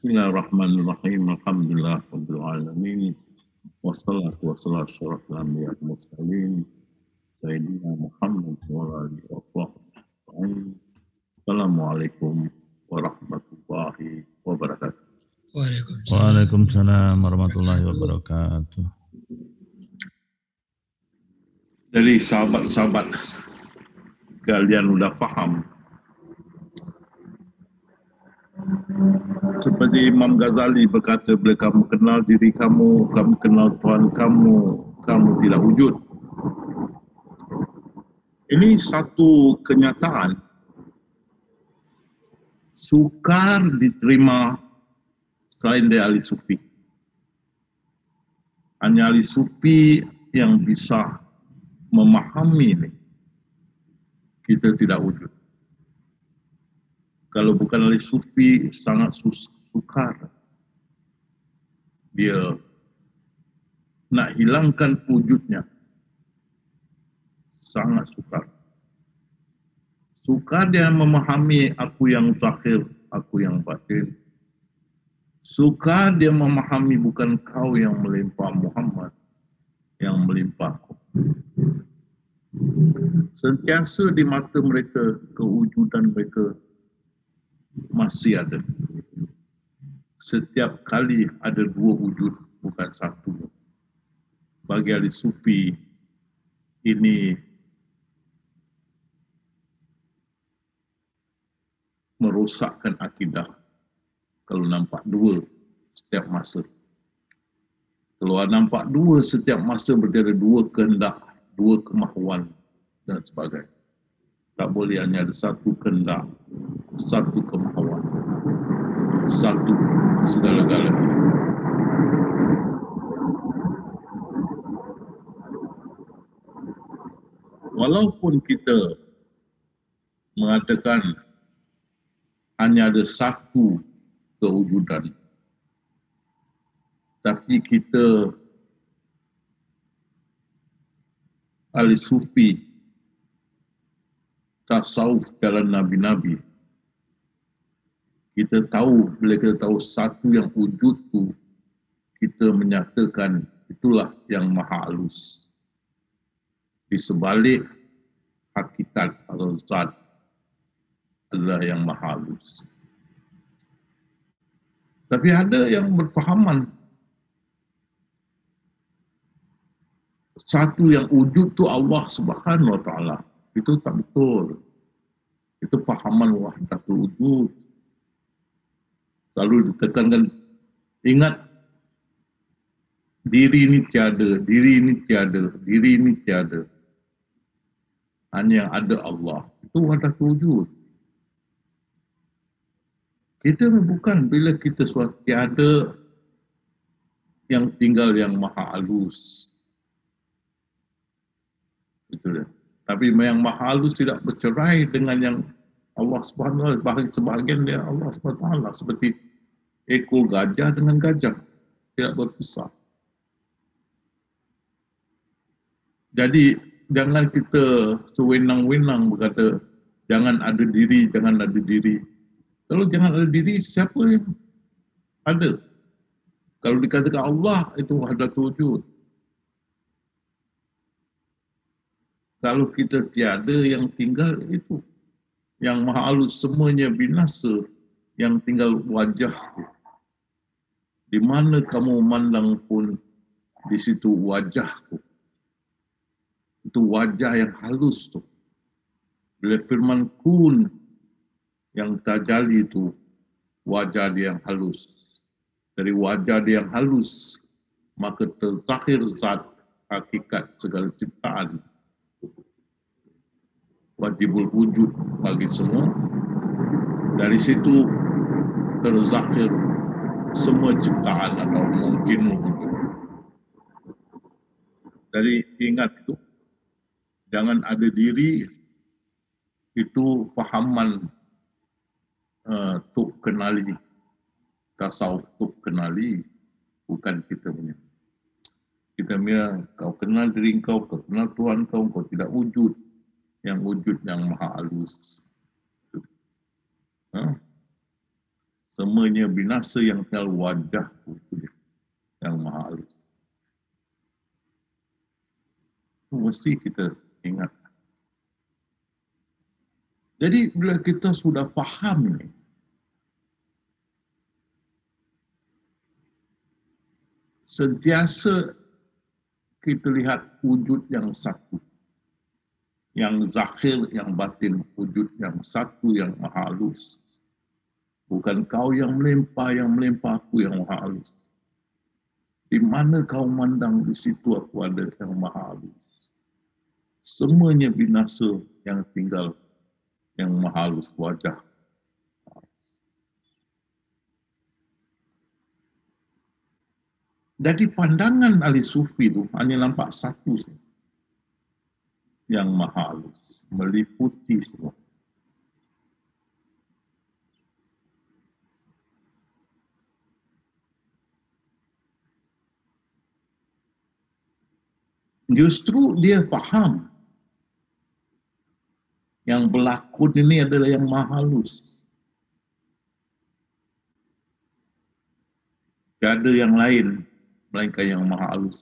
Bismillahirrahmanirrahim. Alhamdulillah rabbil alamin. Wassalatu wassalamu ala asyrafil anbiya'i wal mursalin sayyidina Muhammad wa ala alihi wa sahbihi. Assalamualaikum warahmatullahi wabarakatuh. Waalaikumsalam warahmatullahi wabarakatuh. Jadi sahabat-sahabat, kalian sudah paham seperti Imam Ghazali berkata, bila kamu kenal diri kamu, kamu kenal Tuhan kamu, kamu tidak wujud. Ini satu kenyataan sukar diterima selain dari ahli sufi. Hanya ahli sufi yang bisa memahami ini. Kita tidak wujud. Kalau bukan ahli sufi, sangat sukar. Dia nak hilangkan wujudnya. Sangat sukar. Sukar dia memahami aku yang zahir, aku yang batin. Sukar dia memahami bukan kau yang melimpah Muhammad, yang melimpahku. Sentiasa di mata mereka, kewujudan mereka masih ada. Setiap kali ada dua wujud, bukan satu. Bagi ahli sufi, ini merosakkan akidah kalau nampak dua setiap masa. Kalau nampak dua setiap masa, berada dua kehendak, dua kemahuan dan sebagainya. Tak boleh hanya ada satu kehendak, satu kemahuan, satu segala-galanya. Walaupun kita mengatakan hanya ada satu kewujudan, tapi kita ahli sufi tasawuf jalan Nabi-Nabi, kita tahu, bila kita tahu satu yang wujud tu, kita menyatakan itulah yang maha halus. Di sebalik hakikat atau zat adalah yang maha halus. Tapi ada yang berfahaman satu yang wujud tu Allah Subhanahu Wa Taala. Itu tak betul. Itu fahaman wahdatul wujud. Selalu ditekankan, ingat diri ini tiada, diri ini tiada, diri ini tiada. Hanya yang ada Allah. Itu wahdatul wujud. Kita bukan bila kita suatu tiada yang tinggal yang maha halus. Itu dia. Tapi yang maha halus tidak bercerai dengan yang Allah Subhanahu Wa Taala, sebahagian dia Allah Subhanahu Wa Taala, seperti ekor gajah dengan gajah tidak berpisah. Jadi jangan kita sewenang-wenang berkata jangan ada diri, jangan ada diri. Kalau jangan ada diri, siapa yang ada? Kalau dikatakan Allah, itu wahdatul wujud. Kalau kita tiada, yang tinggal itu. Yang maha halus semuanya binasa, yang tinggal wajah. Di mana kamu memandang pun, di situ wajahku. Itu wajah yang halus tu. Bila firman kun, yang tajali itu, wajah dia yang halus. Dari wajah dia yang halus, maka terzahir zat hakikat segala ciptaan. Wajibul wujud bagi semua. Dari situ terzahir semua ciptaan atau mungkin wujud. Jadi ingat itu, jangan ada diri, itu fahaman tuk kenali, tasawuf tuk kenali, bukan kita punya. Kita punya, kau kenal diri kau kenal Tuhan kau tidak wujud. Yang wujud yang maha halus. Semuanya binasa yang tinggal wajahku, itu dia, yang maha halus. Mesti kita ingat. Jadi bila kita sudah faham ni, sentiasa kita lihat wujud yang satu. Yang zahir, yang batin, wujud yang satu, yang maha halus. Bukan kau yang melempar aku yang maha halus. Di mana kau mandang, di situ aku ada yang maha halus. Semuanya binasa, yang tinggal yang maha halus wajah. Jadi pandangan ahli sufi itu hanya nampak satu saja, yang maha halus, meliputi semua. Justru dia faham yang berlakon ini adalah yang maha halus. Tiada yang lain melainkan yang maha halus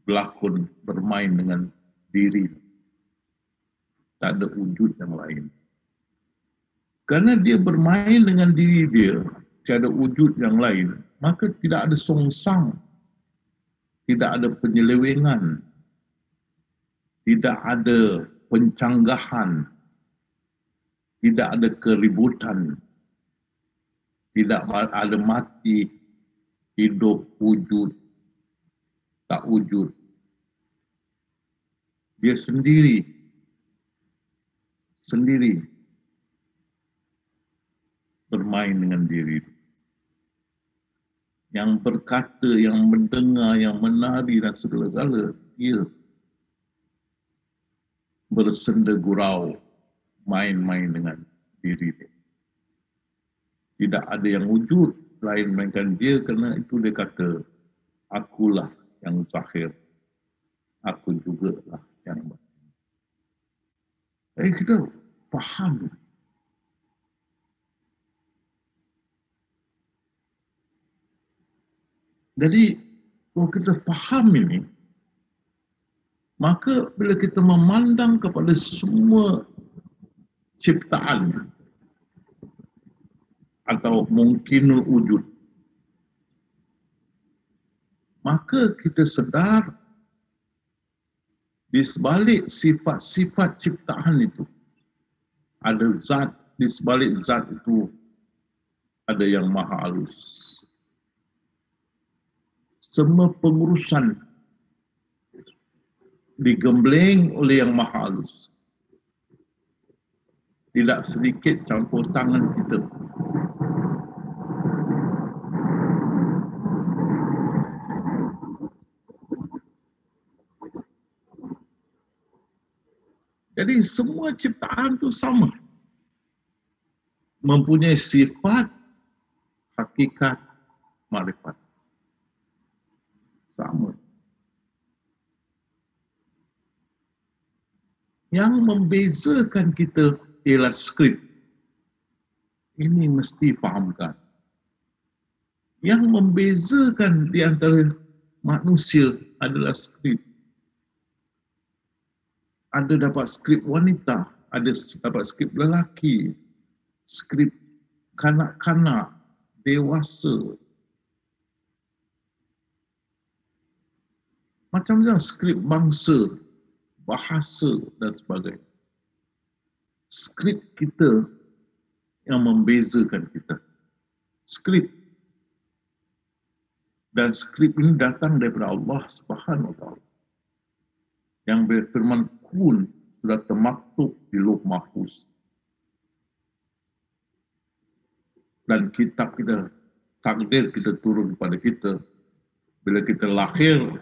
berlakon, bermain dengan diri. Tak ada wujud yang lain. Kerana dia bermain dengan diri dia, tiada wujud yang lain, maka tidak ada songsang, tidak ada penyelewengan, tidak ada pencanggahan, tidak ada keributan, tidak ada mati, hidup, wujud, tak wujud. Dia sendiri bermain dengan diri. Yang berkata, yang mendengar, yang menari dan segala-gala, dia bersenda gurau, main-main dengan diri dia. Tidak ada yang wujud lain melainkan dia, kerana itu dia kata, akulah yang zahir, aku jugalah yang batin. Kita faham. Jadi, kalau kita faham ini, maka bila kita memandang kepada semua ciptaan atau mungkinul wujud, maka kita sedar di sebalik sifat-sifat ciptaan itu ada zat, di sebalik zat itu ada yang maha halus. Semua pengurusan digembleng oleh yang maha halus. Tidak sedikit campur tangan kita. Jadi semua ciptaan itu sama. Mempunyai sifat, hakikat, makrifat. Sama. Yang membezakan kita ialah skrip. Ini mesti fahamkan. Yang membezakan di antara manusia adalah skrip. Ada dapat skrip wanita, ada dapat skrip lelaki, skrip kanak-kanak, dewasa. Macam-macam skrip bangsa, bahasa dan sebagainya. Skrip kita yang membezakan kita. Skrip. Dan skrip ini datang daripada Allah Subhanahu Wa Taala. Yang berfirman kun sudah termaktub di Lauh Mahfuz. Dan kitab kita, takdir kita turun kepada kita bila kita lahir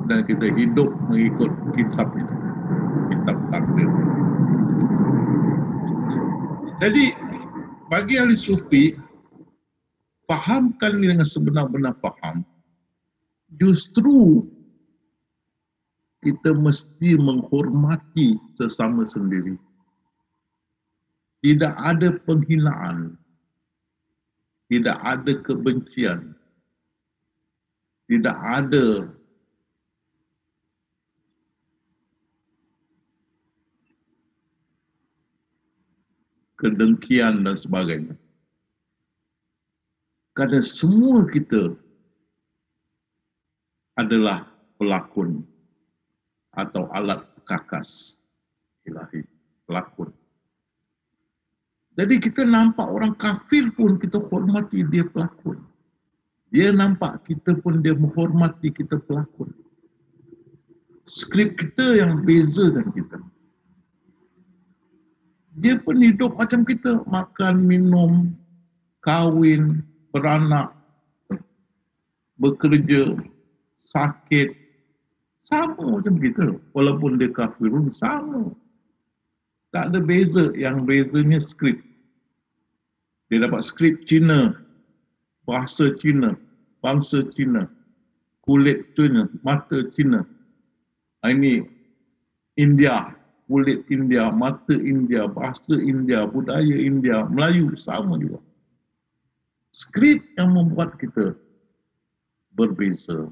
dan kita hidup mengikut kitab itu. Kitab takdir. Jadi, bagi ahli sufi, fahamkan ini dengan sebenar-benar faham. Justru kita mesti menghormati sesama sendiri. Tidak ada penghinaan. tidak ada kebencian, tidak ada kedengkian dan sebagainya. Kerana semua kita adalah pelakon atau alat kakas ilahi, pelakon. Jadi kita nampak orang kafir pun kita hormati dia pelakon. Dia nampak kita pun dia menghormati kita pelakon. Skrip kita yang bezakan kita. Dia pun hidup macam kita, makan, minum, kahwin, beranak, bekerja, sakit, sama macam kita. Walaupun dia kafirun, sama. Tak ada beza, yang bezanya skrip. Dia dapat skrip Cina, bahasa Cina, bangsa Cina, kulit Cina, mata Cina. Ini India, kulit India, mata India, bahasa India, budaya India, Melayu, sama juga. Skrip yang membuat kita berbeza.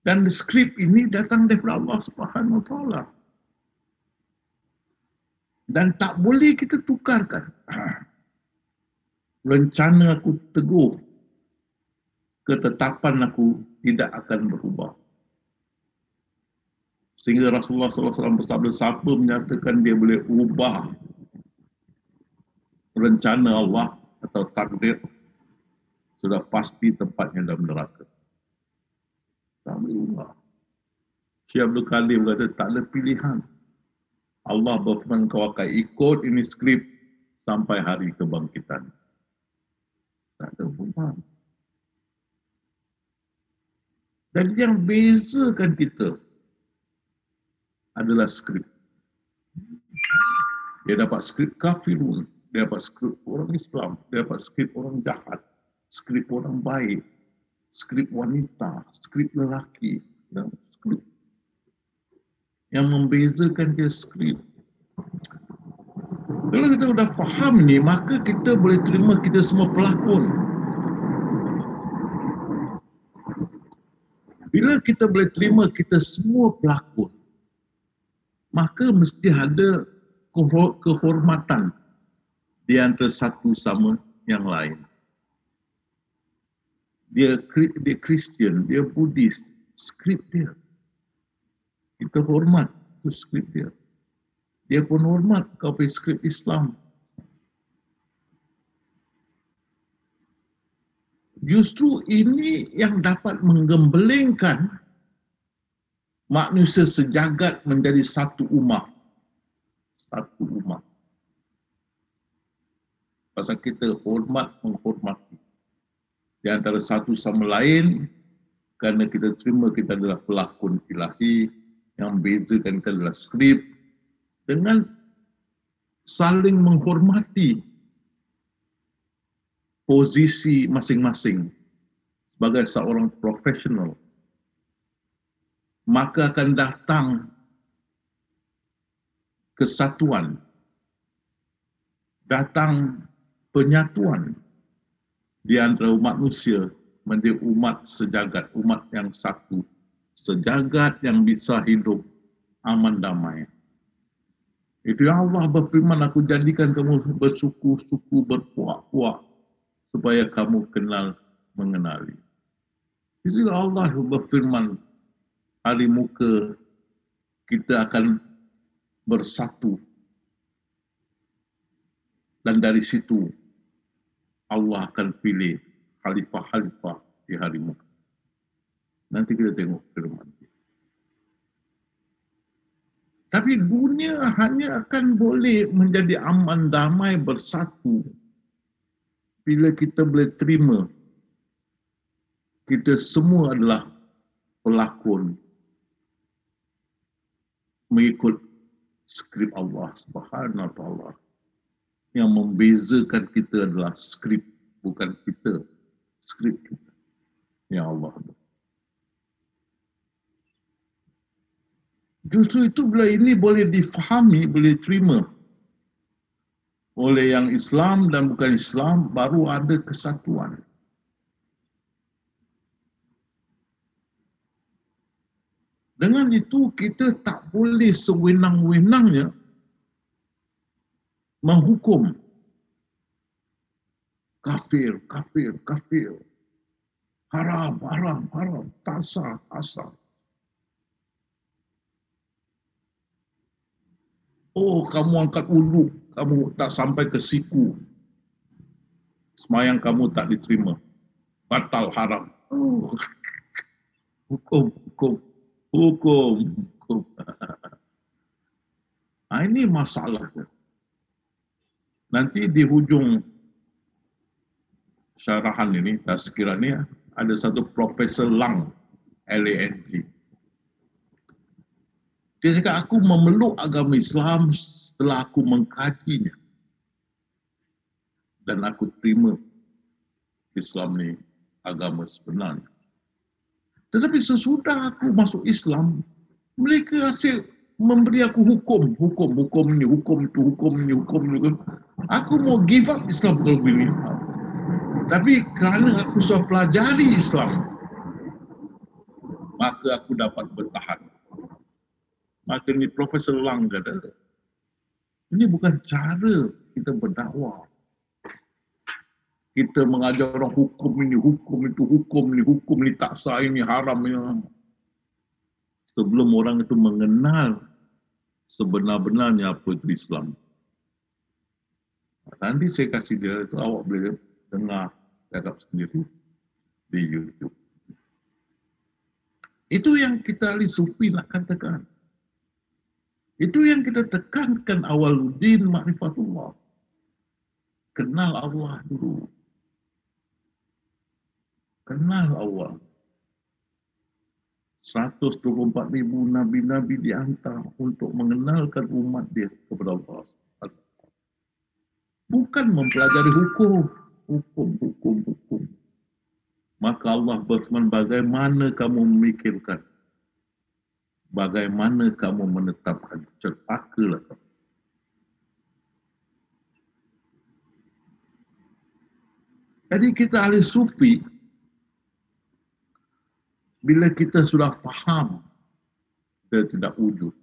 Dan skrip ini datang daripada Allah Subhanahu Wa Taala. Dan tak boleh kita tukarkan. Rencana aku teguh, ketetapan aku tidak akan berubah. Sehingga Rasulullah SAW bersabda, siapa menyatakan dia boleh ubah rencana Allah atau takdir, sudah pasti tempatnya dalam neraka. Tak boleh ubah. Syekh Abdul Qadir berkata, tak ada pilihan. Allah berfirman, kau akan ikut ini skrip sampai hari kebangkitan. Tak ada ubah. Dan yang bezakan kita adalah skrip. Dia dapat skrip kafirun, dia dapat skrip orang Islam, dia dapat skrip orang jahat, skrip orang baik, skrip wanita, skrip lelaki, dan skrip. Yang membezakan dia skrip. Kalau kita sudah faham ni, maka kita boleh terima kita semua pelakon. Bila kita boleh terima kita semua pelakon, maka mesti ada kehormatan di antara satu sama yang lain. Dia Kristian, dia Buddhis, skrip dia. Kita hormat itu skrip dia. Dia pun hormat kau punya skrip Islam. Justru ini yang dapat menggembelengkan manusia sejagat menjadi satu umat. Satu umat. Pasal kita hormat menghormati. Di antara satu sama lain, kerana kita terima kita adalah pelakon ilahi, yang bezakan kita adalah skrip, dengan saling menghormati posisi masing-masing sebagai seorang profesional, maka akan datang kesatuan, datang penyatuan di antara umat manusia menjadi umat sejagat, umat yang satu, sejagat yang bisa hidup aman damai. Itu yang Allah berfirman, aku jadikan kamu bersuku-suku, berpuak-puak, supaya kamu kenal mengenali. Itu Allah berfirman, hari muka kita akan bersatu. Dan dari situ Allah akan pilih khalifah-khalifah di hari muka. Nanti kita tengok firman. Tapi dunia hanya akan boleh menjadi aman damai bersatu bila kita boleh terima kita semua adalah pelakon mengikut skrip Allah Subhanahu Wa Taala. Yang membezakan kita adalah skrip, bukan kita, skrip kita. Ya Allah. Justru itu bila ini boleh difahami, boleh terima, oleh yang Islam dan bukan Islam, baru ada kesatuan. Dengan itu kita tak boleh sewenang-wenangnya menghukum kafir, kafir, kafir. Haram, haram, haram. Tak sah, tak sah. Oh, kamu angkat wudhu, kamu tak sampai ke siku. Semayang kamu tak diterima. Batal, haram. Oh. Hukum, hukum, hukum, hukum. Ini masalahnya. Nanti di hujung syarahan ini, tazkirah ini, ada satu Profesor Lang, LANG. Dia cakap, aku memeluk agama Islam setelah aku mengkajinya. Dan aku terima Islam ni agama sebenarnya. Tetapi sesudah aku masuk Islam, mereka asyik memberi aku hukum ni, hukum itu, hukum ni, hukum ni. Aku mau give up Islam kalau begini. Tapi kerana aku sudah pelajari Islam, maka aku dapat bertahan. Maka ni Profesor Lang kata, ini bukan cara kita berdakwah. Kita mengajar orang hukum ini, hukum itu, hukum ni tak sah, ini haram. Ini. Sebelum orang itu mengenal sebenar-benarnya apa itu Islam. Nanti saya kasih dia, itu awak boleh dengar cakap sendiri di YouTube. Itu yang kita ahli sufi nak katakan. Itu yang kita tekankan awaluddin ma'rifatullah. Kenal Allah dulu. Kenal Allah. 124,000 nabi-nabi dihantar untuk mengenalkan umat dia kepada Allah. Bukan mempelajari hukum. Hukum. Maka Allah berfirman, bagaimana kamu memikirkan? Bagaimana kamu menetapkan? Celakalah. Jadi kita ahli sufi, bila kita sudah faham, dia tidak wujud.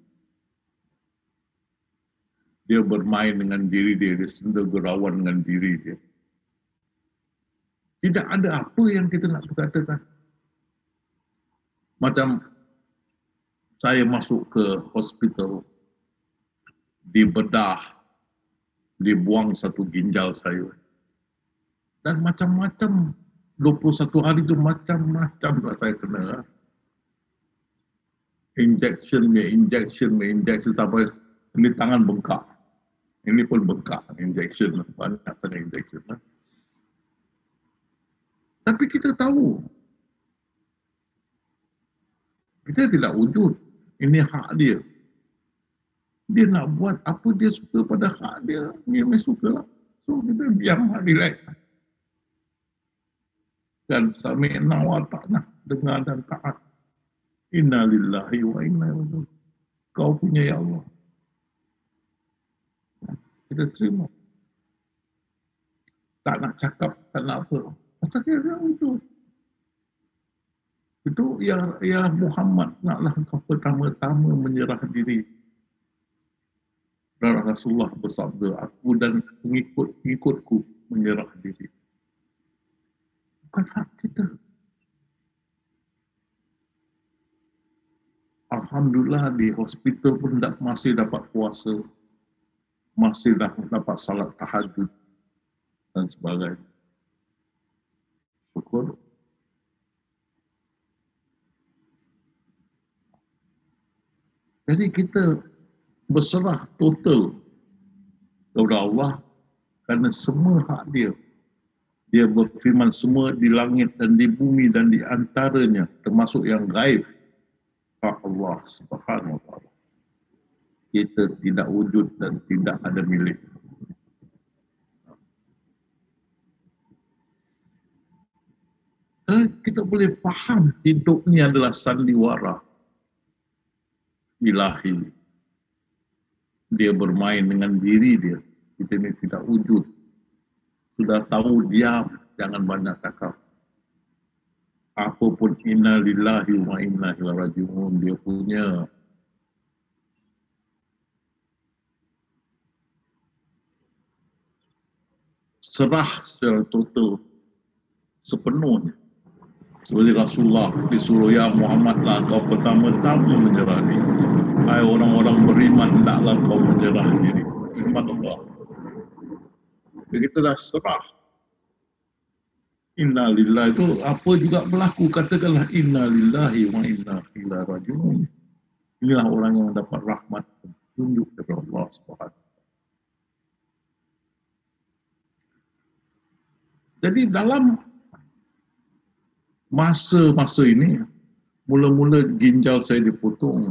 Dia bermain dengan diri dia, dia sendagerawan dengan diri dia. Tidak ada apa yang kita nak katakan. Macam saya masuk ke hospital, dibedah, dibuang satu ginjal saya. Dan macam-macam, 21 hari itu macam-macam lah saya kena. Injection sampai ini tangan bengkak. Ini pun bengkak, injection, banyak sangat injection. Tapi kita tahu, kita tidak wujud. Ini hak dia. Dia nak buat apa dia suka pada hak dia. Dia memang suka lah. So kita diam, relax. Dan sami'na wa ta'na, dengar dan taat. Inna lillahi wa inna ilaihi. Kau punya ya Allah. Kita terima. Tak nak cakap, tak nak apa. Pasal dia wujud. Itu ya Muhammad naklah kau pertama-tama menyerah diri. Dan Rasulullah bersabda, aku dan pengikutku menyerah diri. Bukan hak kita. Alhamdulillah di hospital pun masih dapat puasa. Masih dapat salat tahajud dan sebagainya. Syukur. Jadi kita berserah total kepada Allah kerana semua hak dia. Dia berfirman semua di langit dan di bumi dan di antaranya termasuk yang gaib. Hak Allah Subhanahu wa taala. Kita tidak wujud dan tidak ada milik. Kita boleh faham hidup ni adalah sandiwara ilahi. Dia bermain dengan diri dia. Kita ini tidak wujud. Sudah tahu diam, jangan banyak cakap. Apapun inna lillahi wa inna ilaihi raji'un dia punya. Serah secara total, sepenuhnya. Seperti Rasulullah disuruh, ya Muhammadlah kau pertama-tama menyerah diri. Hai orang-orang beriman, hendaklah kau menyerah diri. Firman Allah. Kita dah serah. Inna lillahi itu apa juga berlaku, katakanlah inna lillahi wa inna ilaihi raji'un. Inilah orang yang dapat rahmat tunjuk dari Allah Subhanahu. Jadi dalam masa-masa ini, mula-mula ginjal saya dipotong.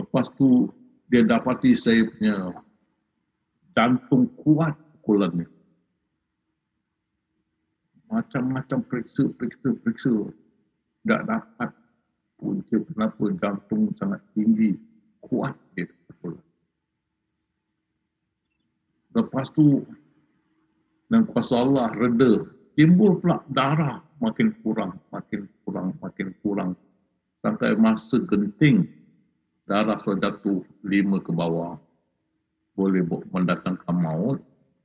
Lepas tu dia dapati saya punya jantung kuat pukulannya. Macam-macam periksa. Tak dapat punca kenapa jantung sangat tinggi, kuat dia pukulan. Lepas tu, dan kuasa Allah reda, timbul pula darah makin kurang. Sampai masa genting, darah sudah jatuh 5 ke bawah. Boleh mendatangkan maut,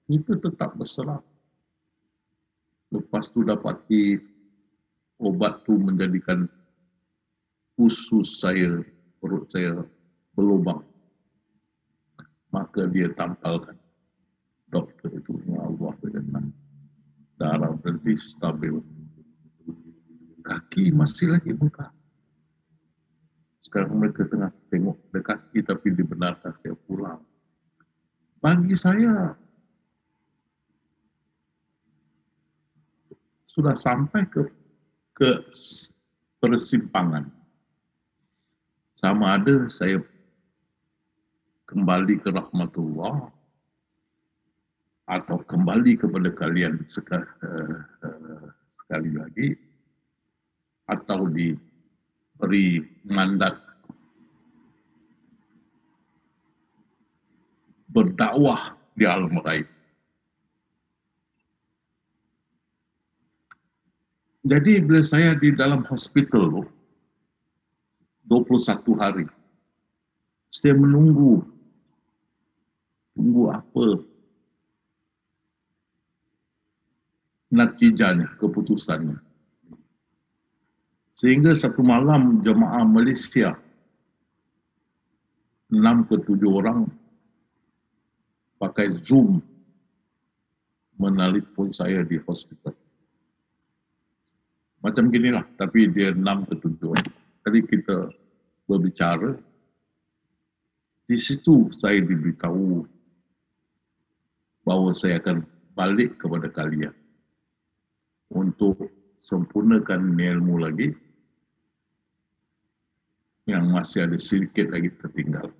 itu tetap berserah. Lepas tu dapati obat tu menjadikan usus saya, perut saya berlubang. Maka dia tampalkan. Doktor itu, ya Allah berkenan. Darah berhenti stabil. Kaki masih lagi bengkak. Sekarang mereka tengah tengok kaki tapi dibenarkan saya pulang. Bagi saya, sudah sampai ke persimpangan. Sama ada saya kembali ke rahmatullah atau kembali kepada kalian sekali lagi, atau diberi mandat berdakwah di alam gaib. Jadi bila saya di dalam hospital 21 hari, saya tunggu apa natijanya, keputusannya. Sehingga satu malam jemaah Malaysia 6 ke 7 orang pakai Zoom menelpon saya di hospital. Macam ginilah, tapi dia 6 ke 7 orang. Tadi kita berbicara, di situ saya diberitahu bahawa saya akan balik kepada kalian untuk sempurnakan ilmu lagi yang masih ada sedikit lagi tertinggal.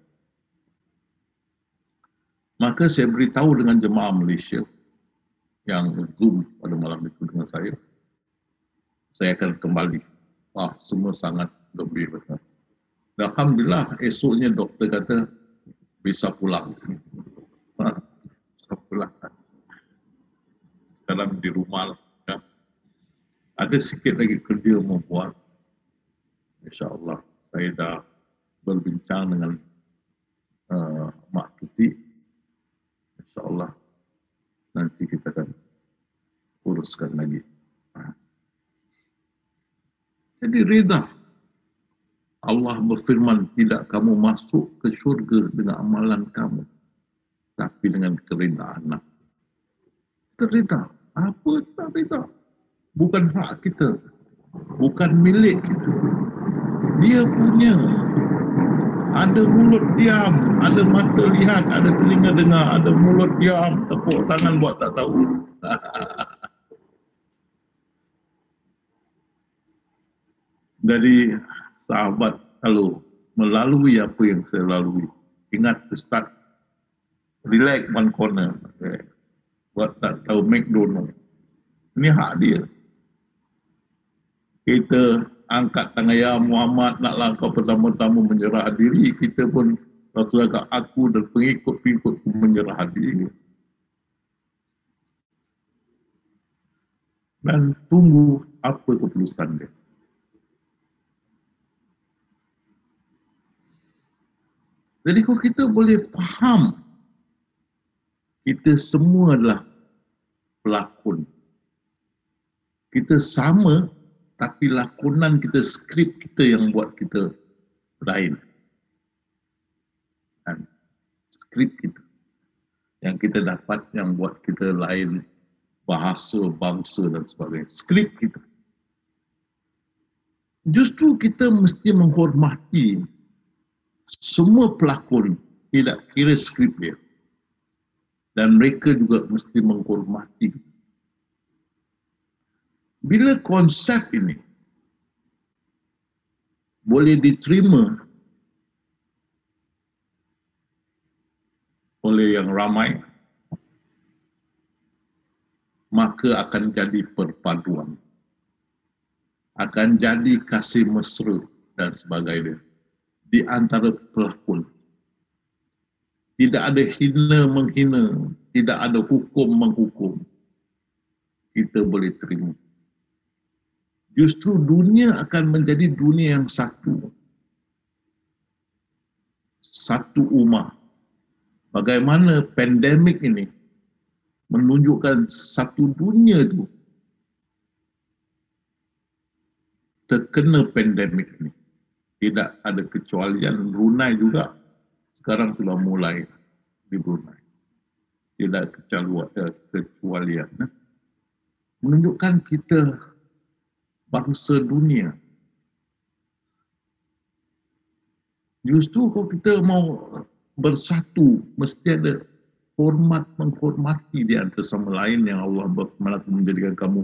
Maka saya beritahu dengan jemaah Malaysia yang Zoom pada malam itu dengan saya akan kembali. Wah, semua sangat gembira. Alhamdulillah, esoknya doktor kata bisa pulang. Bisa pulang. Sekarang di rumah. Ya. Ada sikit lagi kerja membuat. InsyaAllah, saya dah berbincang dengan Mak Tuti. InsyaAllah, nanti kita akan uruskan lagi. Jadi rida. Allah berfirman, tidak kamu masuk ke syurga dengan amalan kamu, tapi dengan keridaan aku. Kita rida. Apa tak rida? Bukan hak kita. Bukan milik kita. Dia punya. Ada mulut diam, ada mata lihat, ada telinga dengar, ada mulut diam, tepuk tangan buat tak tahu. Jadi sahabat, kalau melalui apa yang saya lalui, ingat Ustaz, relax one corner, buat tak tahu McDonald. Ini hak dia. Kita angkat tangan, ya Muhammad, naklah kau pertama-tama menyerah diri. Kita pun Rasulullah kata, aku dan pengikut-pengikut menyerah diri. dan tunggu apa keputusan dia. Jadi kalau kita boleh faham, kita semua adalah pelakon. Kita sama, tapi lakonan kita, skrip kita yang buat kita lain. Dan skrip kita yang kita dapat yang buat kita lain, bahasa, bangsa dan sebagainya. Skrip kita. Justru kita mesti menghormati semua pelakon, tidak kira skrip dia. Dan mereka juga mesti menghormati. Bila konsep ini boleh diterima oleh yang ramai, maka akan jadi perpaduan. Akan jadi kasih mesra dan sebagainya di antara pelakon. Tidak ada hina menghina, tidak ada hukum menghukum. Kita boleh terima. Justru dunia akan menjadi dunia yang satu. Satu umat. Bagaimana pandemik ini menunjukkan satu dunia itu terkena pandemik ini. Tidak ada kecualian. Brunei juga sekarang sudah mulai di Brunei. Tidak kecualian. Menunjukkan kita bangsa dunia. Justru kalau kita mau bersatu, mesti ada hormat menghormati di antara sama lain yang Allah menjadikan kamu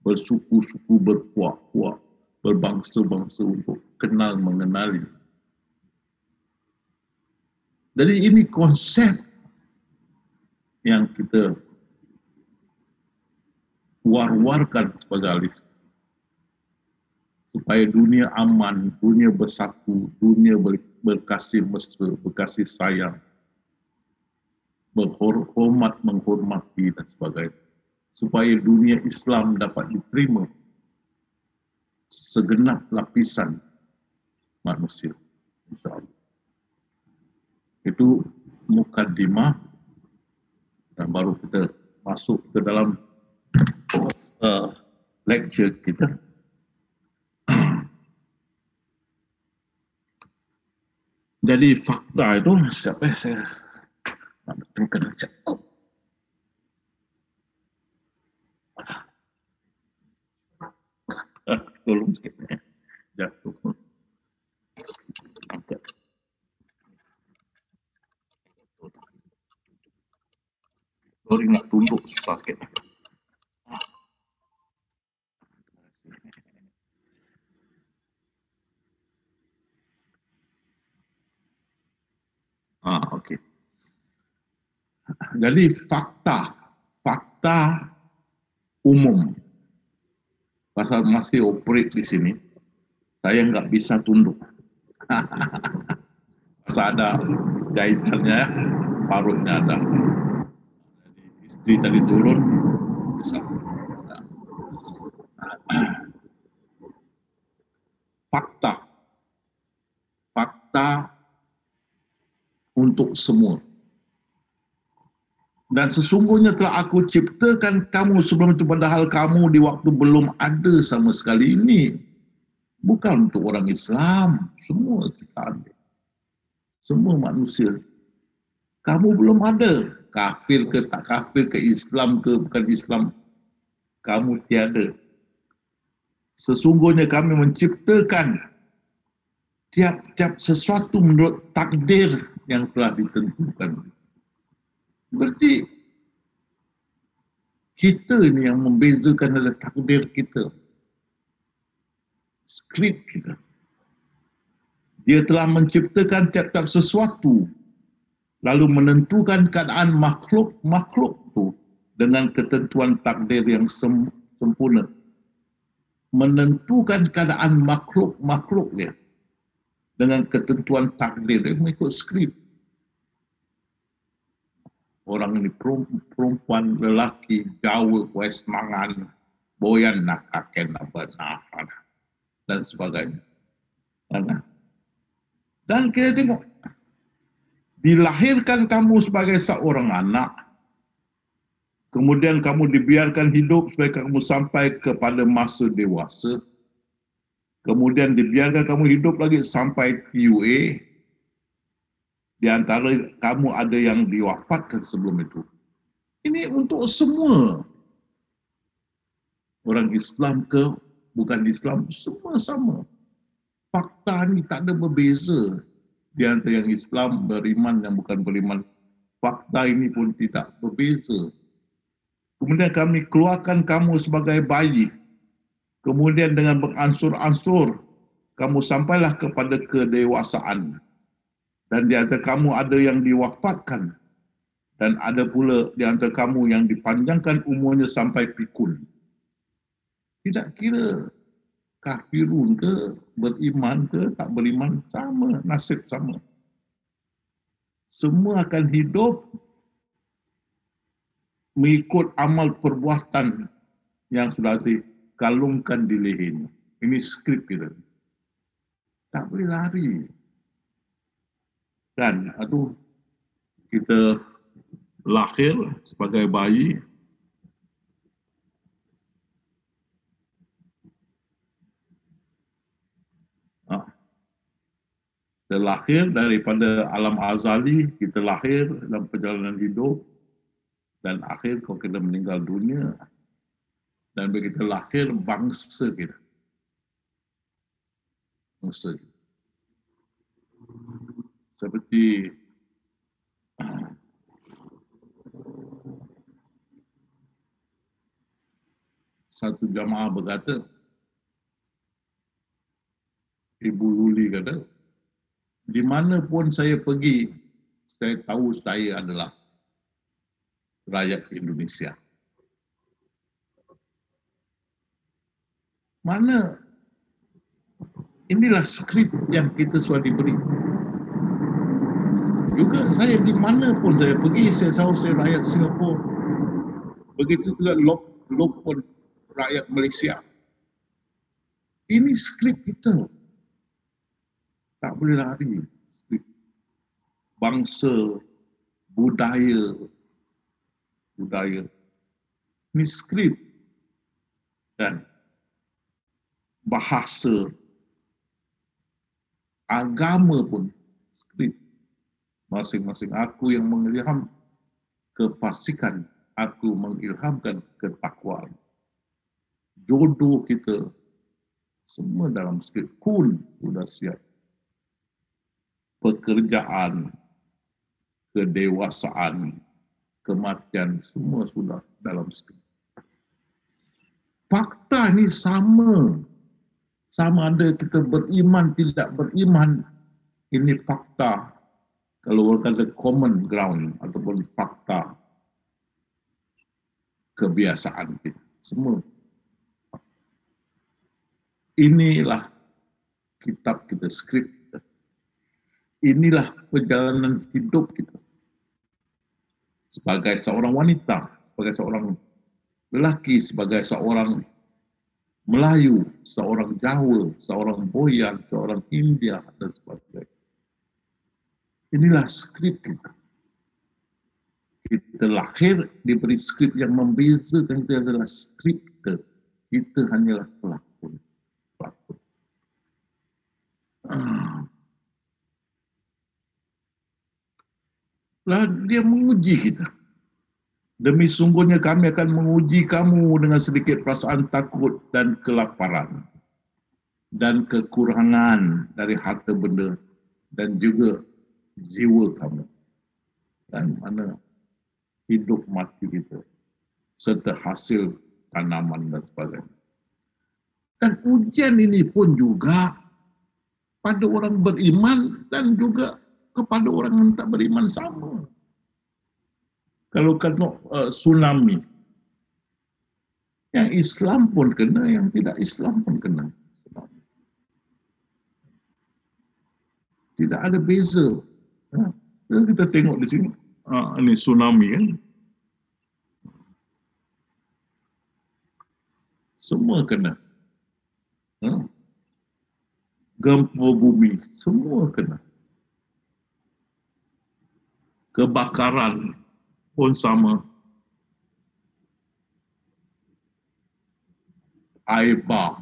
bersuku-suku, berpuak-puak, berbangsa-bangsa untuk kenal mengenali. Jadi ini konsep yang kita war-warkan sebagai ahli, supaya dunia aman, dunia bersatu, dunia berkasih mesra, berkasih sayang, berhormat menghormati dan sebagainya, supaya dunia Islam dapat diterima segenap lapisan manusia, insyaAllah. Itu mukaddimah, dan baru kita masuk ke dalam lecture kita. Jadi fakta itu, siapa saya nak kena cakap. Tolong sikit ya. Jatuh. Angkat. Sorry nak tunduk susah sikit. Okey. Jadi fakta umum. Pasal masih operate di sini, saya nggak bisa tunduk. Pasal ada jahitannya, parutnya ada. Jadi istri tadi turun, bisa. Fakta untuk semua. Dan sesungguhnya telah aku ciptakan kamu sebelum itu, padahal kamu di waktu belum ada sama sekali. Ini bukan untuk orang Islam, semua kita ada. Semua manusia. Kamu belum ada, kafir ke tak kafir, ke Islam ke bukan Islam, kamu tiada. Sesungguhnya kami menciptakan tiap-tiap sesuatu menurut takdir yang telah ditentukan. Berarti kita ini yang membezakan adalah takdir kita, skrip kita. Dia telah menciptakan tiap-tiap sesuatu, lalu menentukan keadaan makhluk itu dengan ketentuan takdir yang sempurna. Menentukan keadaan makhluk dia dengan ketentuan takdir, dia mengikut skrip. Orang ini perempuan, lelaki, Jawa, West Mangan, boyan nak kaken benar dan sebagainya. Dan kita tengok, dilahirkan kamu sebagai seorang anak, kemudian kamu dibiarkan hidup supaya kamu sampai kepada masa dewasa, kemudian dibiarkan kamu hidup lagi sampai TUA, di antara kamu ada yang diwafatkan sebelum itu. Ini untuk semua. Orang Islam ke bukan Islam, semua sama. Fakta ni tak ada berbeza di antara yang Islam, beriman, yang bukan beriman. Fakta ini pun tidak berbeza. Kemudian kami keluarkan kamu sebagai bayi. Kemudian dengan beransur-ansur, kamu sampailah kepada kedewasaan. Dan di antara kamu ada yang diwafatkan. Dan ada pula di antara kamu yang dipanjangkan umurnya sampai pikun. Tidak kira kafirun ke, beriman ke, tak beriman, sama, nasib sama. Semua akan hidup mengikut amal perbuatan yang sudah dikalungkan di lehernya. Ini skrip kita. Tak boleh lari. Dan aduh, kita lahir sebagai bayi, kita lahir daripada alam azali, kita lahir dalam perjalanan hidup, dan akhir kalau kita meninggal dunia, dan begitu lahir bangsa kita. Bangsa kita. Seperti satu jamaah berkata, Ibu Luli kata, di mana pun saya pergi, saya tahu saya adalah rakyat Indonesia. Mana inilah skrip yang kita sudah diberi. Juga saya di mana pun saya pergi, saya tahu saya rakyat Singapura. Begitu juga Lok pun rakyat Malaysia. Ini skrip kita. Tak boleh lari. Skrip. Bangsa, budaya. Ini skrip. Dan bahasa, agama pun skrip. Masing-masing aku yang mengilham kefasikan, aku mengilhamkan ketakwaan. Jodoh kita semua dalam skrip. Kun sudah siap. Pekerjaan, kedewasaan, kematian, semua sudah dalam skrip. Fakta ni sama. Sama ada kita beriman, tidak beriman. Ini fakta. Kalau orang kata common ground ataupun fakta kebiasaan kita. Semua. Inilah kitab kita, skrip kita. Inilah perjalanan hidup kita. Sebagai seorang wanita, sebagai seorang lelaki, sebagai seorang Melayu, seorang Jawa, seorang Boyan, seorang India dan sebagainya. Inilah skrip kita. Kita lahir diberi skrip yang membezakan kita adalah skrip kita. Kita hanyalah pelakon. Lah dia menguji kita. Demi sungguhnya kami akan menguji kamu dengan sedikit perasaan takut dan kelaparan dan kekurangan dari harta benda dan juga jiwa kamu. Dan mana hidup mati kita serta hasil tanaman dan sebagainya. Dan ujian ini pun juga pada orang beriman dan juga kepada orang yang tak beriman sama. Kalau kena tsunami, yang Islam pun kena, yang tidak Islam pun kena. Tidak ada beza. Kita tengok di sini, ini tsunami kan. semua kena. Gempa bumi, semua kena. Kebakaran pun sama. Air bah,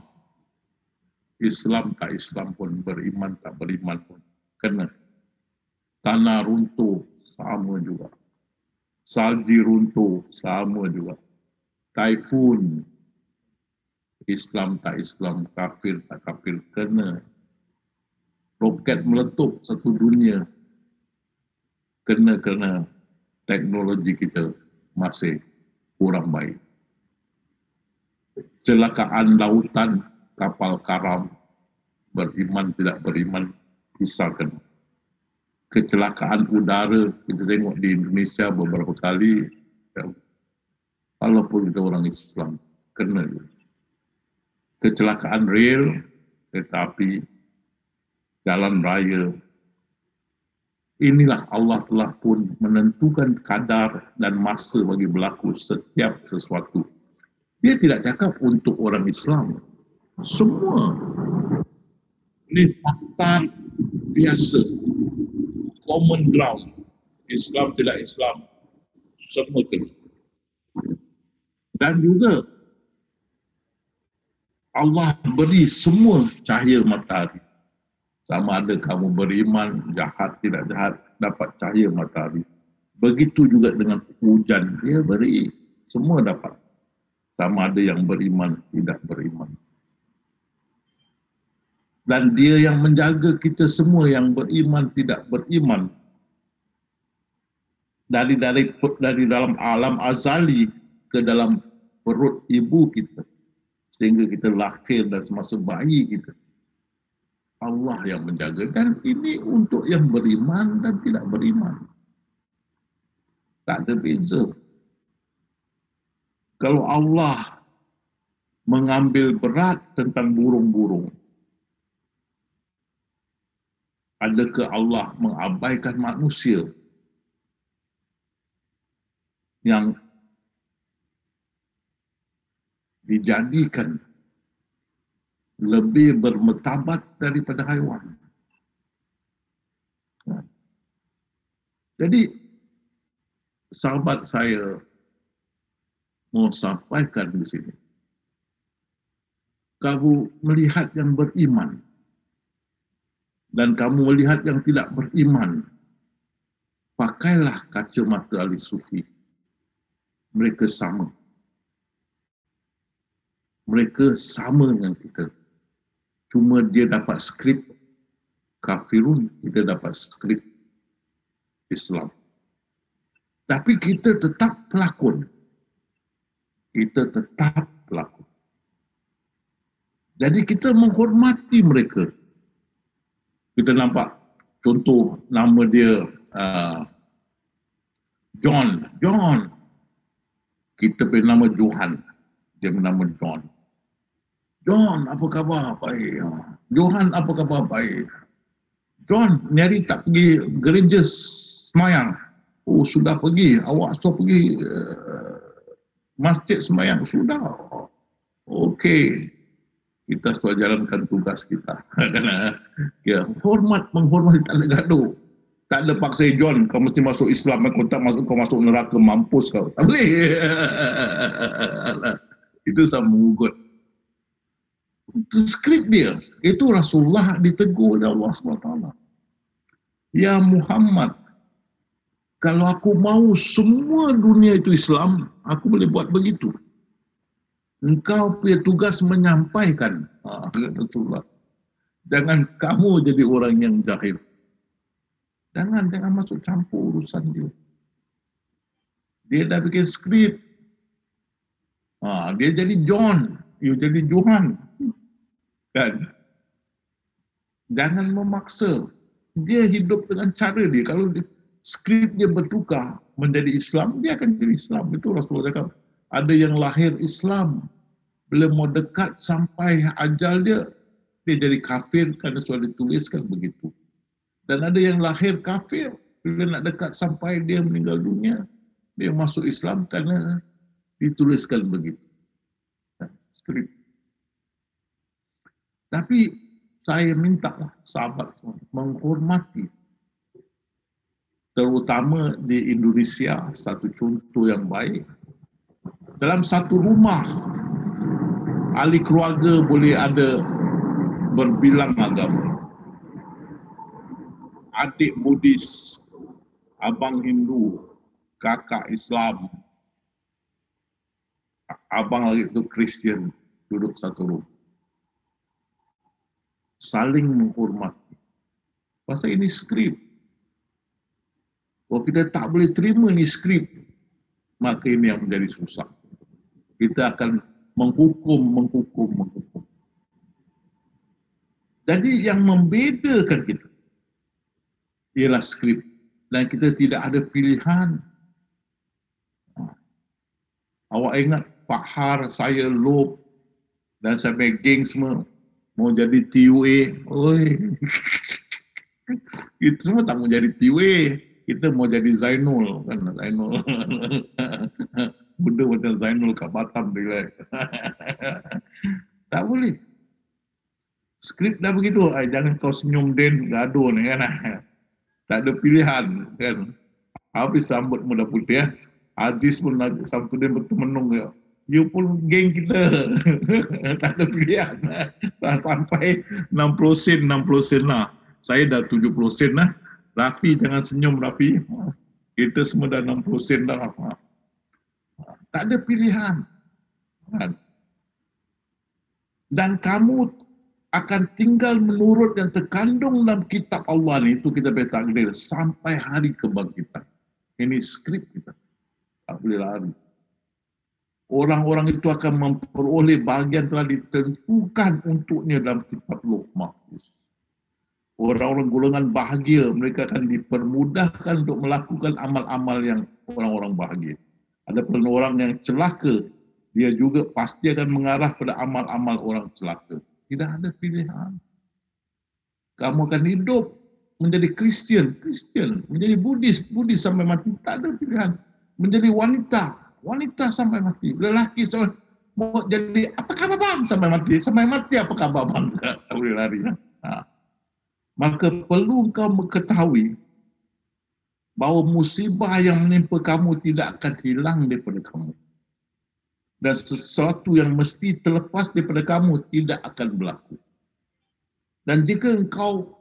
Islam tak Islam pun, beriman tak beriman pun kena. Tanah runtuh, sama juga. Salji runtuh, sama juga. Taifun, Islam tak Islam, kafir tak kafir, kena. Roket meletup satu dunia, kena kerana teknologi kita masih kurang baik. Kecelakaan lautan, kapal karam, beriman tidak beriman, bisa kena. Kecelakaan udara, kita tengok di Indonesia beberapa kali, walaupun kita orang Islam, kena. Kecelakaan rel, tetapi jalan raya, inilah Allah telah pun menentukan kadar dan masa bagi berlaku setiap sesuatu. Dia tidak cakap untuk orang Islam. Semua. Ini fakta biasa. Common ground. Islam tidak Islam. Semua kena. Dan juga Allah beri semua cahaya matahari. Sama ada kamu beriman, jahat, tidak jahat, dapat cahaya matahari. Begitu juga dengan hujan. Dia beri. Semua dapat. Sama ada yang beriman, tidak beriman. Dan dia yang menjaga kita semua yang beriman, tidak beriman. Dari dalam alam azali ke dalam perut ibu kita. Sehingga kita lahir dan semasa bayi kita. Allah yang menjaga. Dan ini untuk yang beriman dan tidak beriman. Tak ada beza. Kalau Allah mengambil berat tentang burung-burung, adakah Allah mengabaikan manusia yang dijadikan lebih bermartabat daripada haiwan? Jadi, sahabat saya mau sampaikan di sini. Kamu melihat yang beriman dan kamu melihat yang tidak beriman, pakailah kacamata ahli sufi. Mereka sama. Mereka sama dengan kita. Cuma dia dapat skrip kafirun, kita dapat skrip Islam. Tapi kita tetap pelakon. Kita tetap pelakon. Jadi kita menghormati mereka. Kita nampak contoh nama dia John. Kita punya nama Johan. Dia bernama John. John, apa khabar? Baik. Johan, apa khabar? Baik. John, ni hari tak pergi gereja semayang. Oh, sudah pergi. Awak sudah pergi masjid semayang. Sudah. Okey. Kita sudah jalankan tugas kita. Kerana menghormati, tak ada gaduh. Tak ada paksa John, kau mesti masuk Islam, kau tak masuk, kau masuk neraka, mampus kau. Tak boleh. Itu sama mengugut. Itu skrip dia. Itu Rasulullah ditegur oleh Allah SWT. Ya Muhammad, kalau aku mau semua dunia itu Islam, aku boleh buat begitu. Engkau punya tugas menyampaikan. Rasulullah. Jangan kamu jadi orang yang jahil. Jangan masuk campur urusan dia. Dia dah bikin skrip. Dia jadi John, you jadi Johan. Kan? Jangan memaksa. Dia hidup dengan cara dia. Kalau skrip dia bertukar menjadi Islam, dia akan jadi Islam. Itu Rasulullah cakap. Ada yang lahir Islam. Bila mau dekat sampai ajal dia jadi kafir kerana sudah dituliskan begitu. Dan ada yang lahir kafir, bila nak dekat sampai dia meninggal dunia, dia masuk Islam kerana dituliskan begitu. Skrip. Tapi saya minta sahabat semua menghormati. Terutama di Indonesia, satu contoh yang baik. Dalam satu rumah, ahli keluarga boleh ada berbilang agama. Adik Buddhis, abang Hindu, kakak Islam, abang lagi itu Kristian, duduk satu rumah. Saling menghormati. Pasal ini skrip. Kalau kita tak boleh terima ni skrip, maka ini yang menjadi susah. Kita akan menghukum. Jadi yang membedakan kita ialah skrip. Dan kita tidak ada pilihan. Awak ingat Pak Har, saya Lob dan sampai geng semua mau jadi TUA. Oi. Kita semua tak mau jadi TUA. Kita mau jadi Zainul kan, Zainul. Benda macam Zainul kat Batam dia. Tak boleh. Skrip dah begitu, jangan kau senyum Den, gaduh ni kan. Tak ada pilihan kan. Habis rambut muda putih ya. Aziz pun Samsudin bertemenung ya. You pun geng kita. Tak ada pilihan. Tak sampai 60 sen lah. Saya dah 70 sen lah. Rafi jangan senyum Rafi. Kita semua dah 60 sen dah. Tak ada pilihan. Dan kamu akan tinggal menurut yang terkandung dalam kitab Allah ni, itu kita boleh takdir sampai hari kebangkitan. Ini skrip kita. Tak boleh lari. Orang-orang itu akan memperoleh bahagian telah ditentukan untuknya dalam kitab Lauh Mahfuz. Orang-orang golongan bahagia, mereka akan dipermudahkan untuk melakukan amal-amal yang orang-orang bahagia. Ada pun orang yang celaka, dia juga pasti akan mengarah pada amal-amal orang celaka. Tidak ada pilihan. Kamu akan hidup menjadi Kristian, menjadi Buddhis sampai mati. Tak ada pilihan. Menjadi wanita sampai mati. Lelaki sampai mau jadi apa khabar bang sampai mati apa khabar bang. Tak boleh lari. Maka perlu kau mengetahui bahawa musibah yang menimpa kamu tidak akan hilang daripada kamu. Dan sesuatu yang mesti terlepas daripada kamu tidak akan berlaku. Dan jika engkau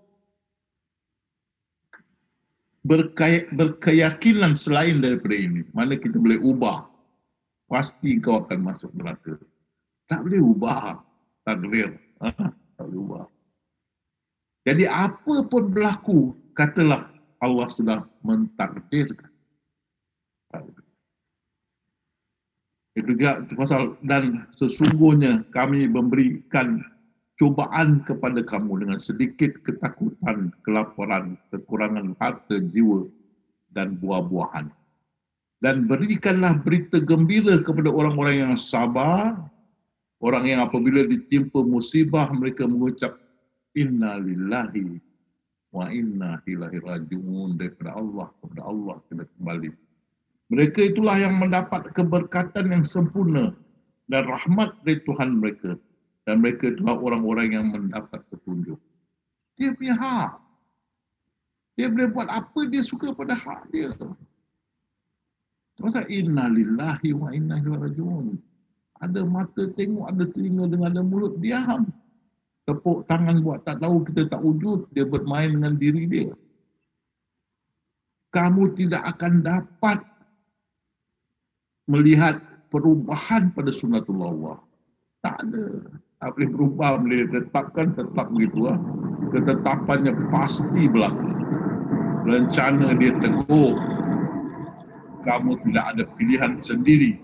berkeyakinan selain daripada ini, mana kita boleh ubah, pasti engkau akan masuk neraka. Tak boleh ubah takdir. Tak boleh ubah. Jadi apa pun berlaku, katalah Allah sudah mentakdirkan. Itu juga pasal, dan sesungguhnya kami memberikan cubaan kepada kamu dengan sedikit ketakutan, kelaparan, kekurangan harta, jiwa dan buah-buahan. Dan berikanlah berita gembira kepada orang-orang yang sabar, orang yang apabila ditimpa musibah mereka mengucap inna lillahi wa inna ilaihi raji'un, daripada Allah kepada Allah kita kembali. Mereka itulah yang mendapat keberkatan yang sempurna dan rahmat dari Tuhan mereka. Dan mereka itulah orang-orang yang mendapat petunjuk. Dia punya hak. Dia boleh buat apa dia suka pada hak dia. Masa inna lillahi wa inna ilaihi raji'un. Ada mata tengok, ada telinga dengar, ada mulut diam. Tepuk tangan buat tak tahu, kita tak wujud. Dia bermain dengan diri dia. Kamu tidak akan dapat melihat perubahan pada sunnatullah Allah. Tak ada. Tak boleh berubah, boleh ditetapkan, tetap begitu. Ketetapannya pasti berlaku. Rencana dia teguh. Kamu tidak ada pilihan sendiri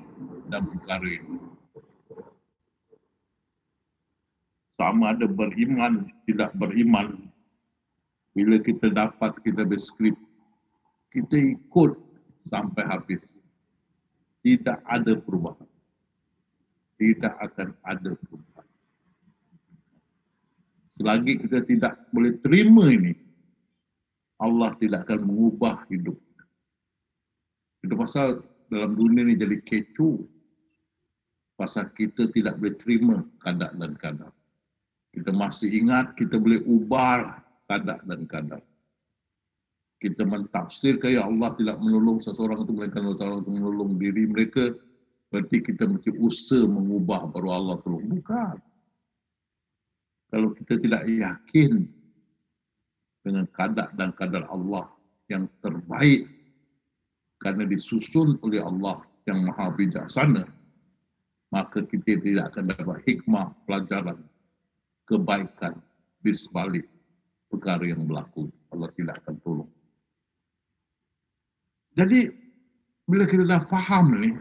dalam perkara ini. Sama ada beriman, tidak beriman. Bila kita dapat, kita berskrip. Kita ikut sampai habis. Tidak ada perubahan. Tidak akan ada perubahan. Selagi kita tidak boleh terima ini, Allah tidak akan mengubah hidup. Itu pasal dalam dunia ini jadi kecoh. Pasal kita tidak boleh terima kadar dan kadar. Kita masih ingat kita boleh ubah kadar dan kadar. Kita mentafsirkan ya Allah tidak menolong seseorang itu melainkan Allah untuk menolong diri mereka. Berarti kita mesti usaha mengubah baru Allah tolong. Bukan. Kalau kita tidak yakin dengan kadar dan kadar Allah yang terbaik karena disusun oleh Allah yang maha bijaksana, maka kita tidak akan dapat hikmah, pelajaran, kebaikan di sebalik perkara yang berlaku. Allah tidak akan tolong. Jadi, bila kita dah faham ni,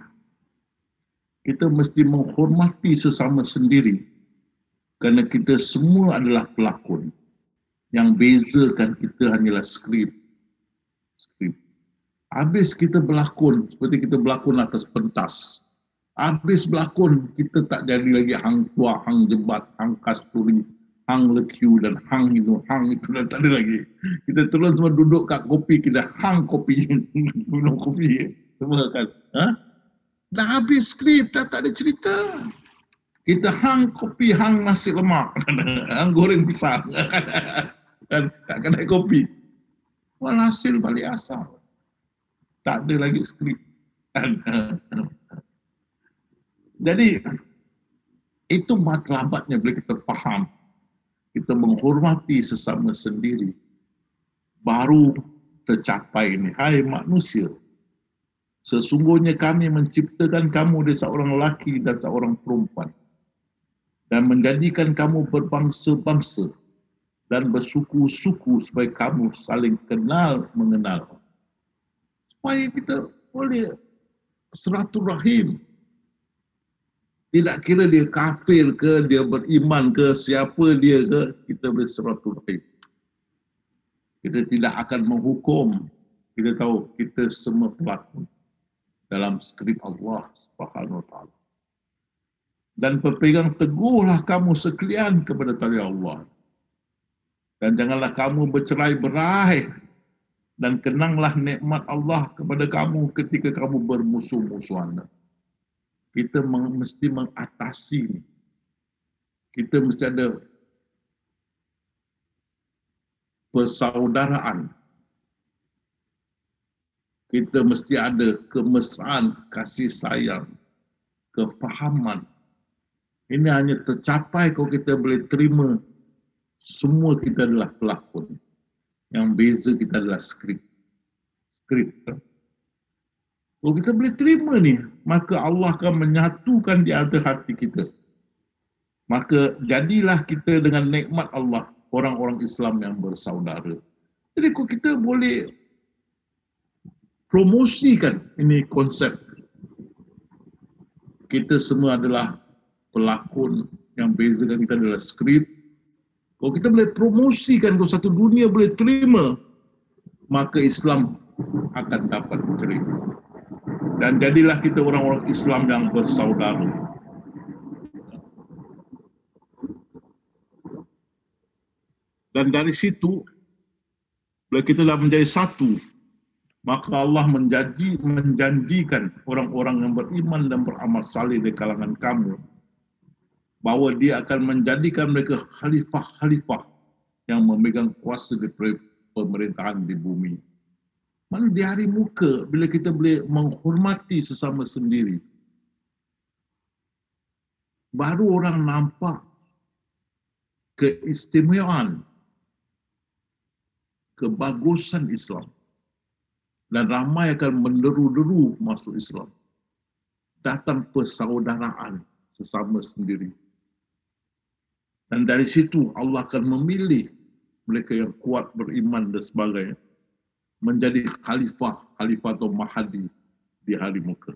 kita mesti menghormati sesama sendiri kerana kita semua adalah pelakon. Yang bezakan kita hanyalah skrip. Habis kita berlakon, seperti kita berlakon atas pentas. Habis berlakon, kita tak jadi lagi hang tua, hang jebat, hang kasturi, hang lekiu dan hang itu dan tak ada lagi. Kita terus semua duduk kat kopi, kita hang kopi, minum kopi. Semua kan. Ha? Dah habis skrip, dah tak ada cerita. Kita hang kopi, hang nasi lemak, hang goreng pisang. Kan tak kena kopi. Walhasil balik asal. Tak ada lagi skrip. Jadi, itu matlabatnya bila kita faham. Kita menghormati sesama sendiri. Baru tercapai ini. Hai manusia. Sesungguhnya kami menciptakan kamu dari seorang lelaki dan seorang perempuan. Dan menjadikan kamu berbangsa-bangsa. Dan bersuku-suku supaya kamu saling kenal mengenal. Supaya kita boleh silaturahim. Tidak kira dia kafir ke, dia beriman ke, siapa dia ke, kita boleh silaturahim. Kita tidak akan menghukum. Kita tahu kita semua pelakon dalam skrip Allah Subhanahu Wa Taala. Dan berpegang teguhlah kamu sekalian kepada tali Allah. Dan janganlah kamu bercerai-berai dan kenanglah nikmat Allah kepada kamu ketika kamu bermusuh-musuhan. Kita mesti mengatasi. Kita mesti ada persaudaraan. Kita mesti ada kemesraan, kasih sayang, kefahaman. Ini hanya tercapai kalau kita boleh terima semua kita adalah pelakon. Yang beza kita adalah skrip. Kalau kita boleh terima ni, maka Allah akan menyatukan di antara hati kita. Maka jadilah kita dengan nikmat Allah, orang-orang Islam yang bersaudara. Jadi kalau kita boleh promosikan ini konsep. Kita semua adalah pelakon, yang bezakan kita adalah skrip. Kalau kita boleh promosikan, kalau satu dunia boleh terima, maka Islam akan dapat terima. Dan jadilah kita orang-orang Islam yang bersaudara. Dan dari situ, bila kita dah menjadi satu, maka Allah menjanjikan orang-orang yang beriman dan beramal saleh di kalangan kamu, bahawa dia akan menjadikan mereka khalifah-khalifah yang memegang kuasa di pemerintahan di bumi. Mana di hari muka, bila kita boleh menghormati sesama sendiri, baru orang nampak keistimewaan, kebagusan Islam. Dan ramai akan menderu-deru masuk Islam. Datang persaudaraan sesama sendiri. Dan dari situ Allah akan memilih mereka yang kuat beriman dan sebagainya menjadi khalifah atau mahadi di hari muka.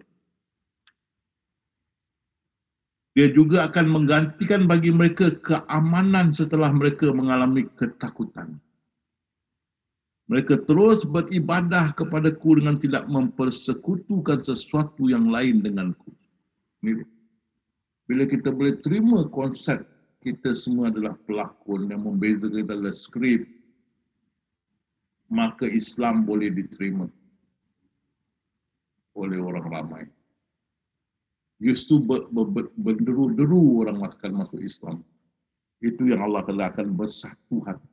Dia juga akan menggantikan bagi mereka keamanan setelah mereka mengalami ketakutan. Mereka terus beribadah kepadaku dengan tidak mempersekutukan sesuatu yang lain denganku. Bila kita boleh terima konsep kita semua adalah pelakon, yang membezakan kita adalah skrip, maka Islam boleh diterima oleh orang ramai. Justru berderu-deru orang akan masuk Islam. Itu yang Allah akan bersatu hati.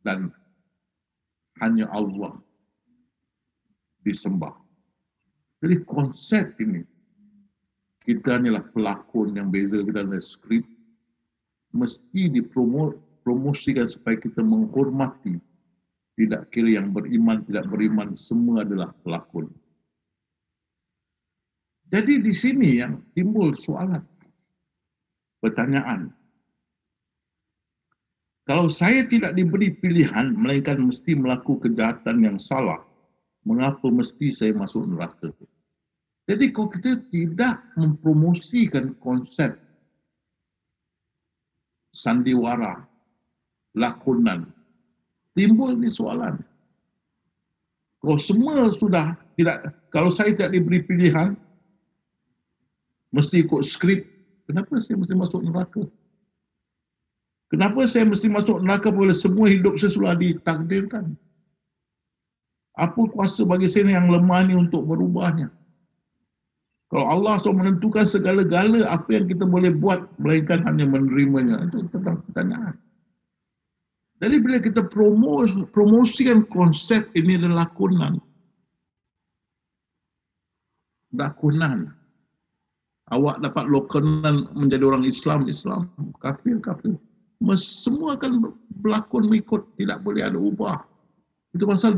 Dan hanya Allah disembah. Jadi konsep ini, kita inilah pelakon yang beza, kita adalah skrip, mesti dipromosikan supaya kita menghormati. Tidak kira yang beriman, tidak beriman, semua adalah pelakon. Jadi di sini yang timbul soalan, pertanyaan. Kalau saya tidak diberi pilihan, melainkan mesti melakukan kejahatan yang salah, mengapa mesti saya masuk neraka? Jadi kalau kita tidak mempromosikan konsep sandiwara, lakonan, timbul ni soalan. Kalau semua sudah tidak, kalau saya tidak diberi pilihan, mesti ikut skrip, kenapa saya mesti masuk neraka? Kenapa saya mesti masuk neraka bila semua hidup saya sudah ditakdirkan? Apa kuasa bagi saya yang lemah ni untuk merubahnya? Kalau Allah SWT menentukan segala-gala apa yang kita boleh buat, melainkan hanya menerimanya. Itu tentang pertanyaan. Jadi bila kita promosikan konsep ini adalah lakonan. Lakonan. Awak dapat lakonan menjadi orang Islam, kafir. Semua akan berlakon mengikut, tidak boleh ada ubah. Itu pasal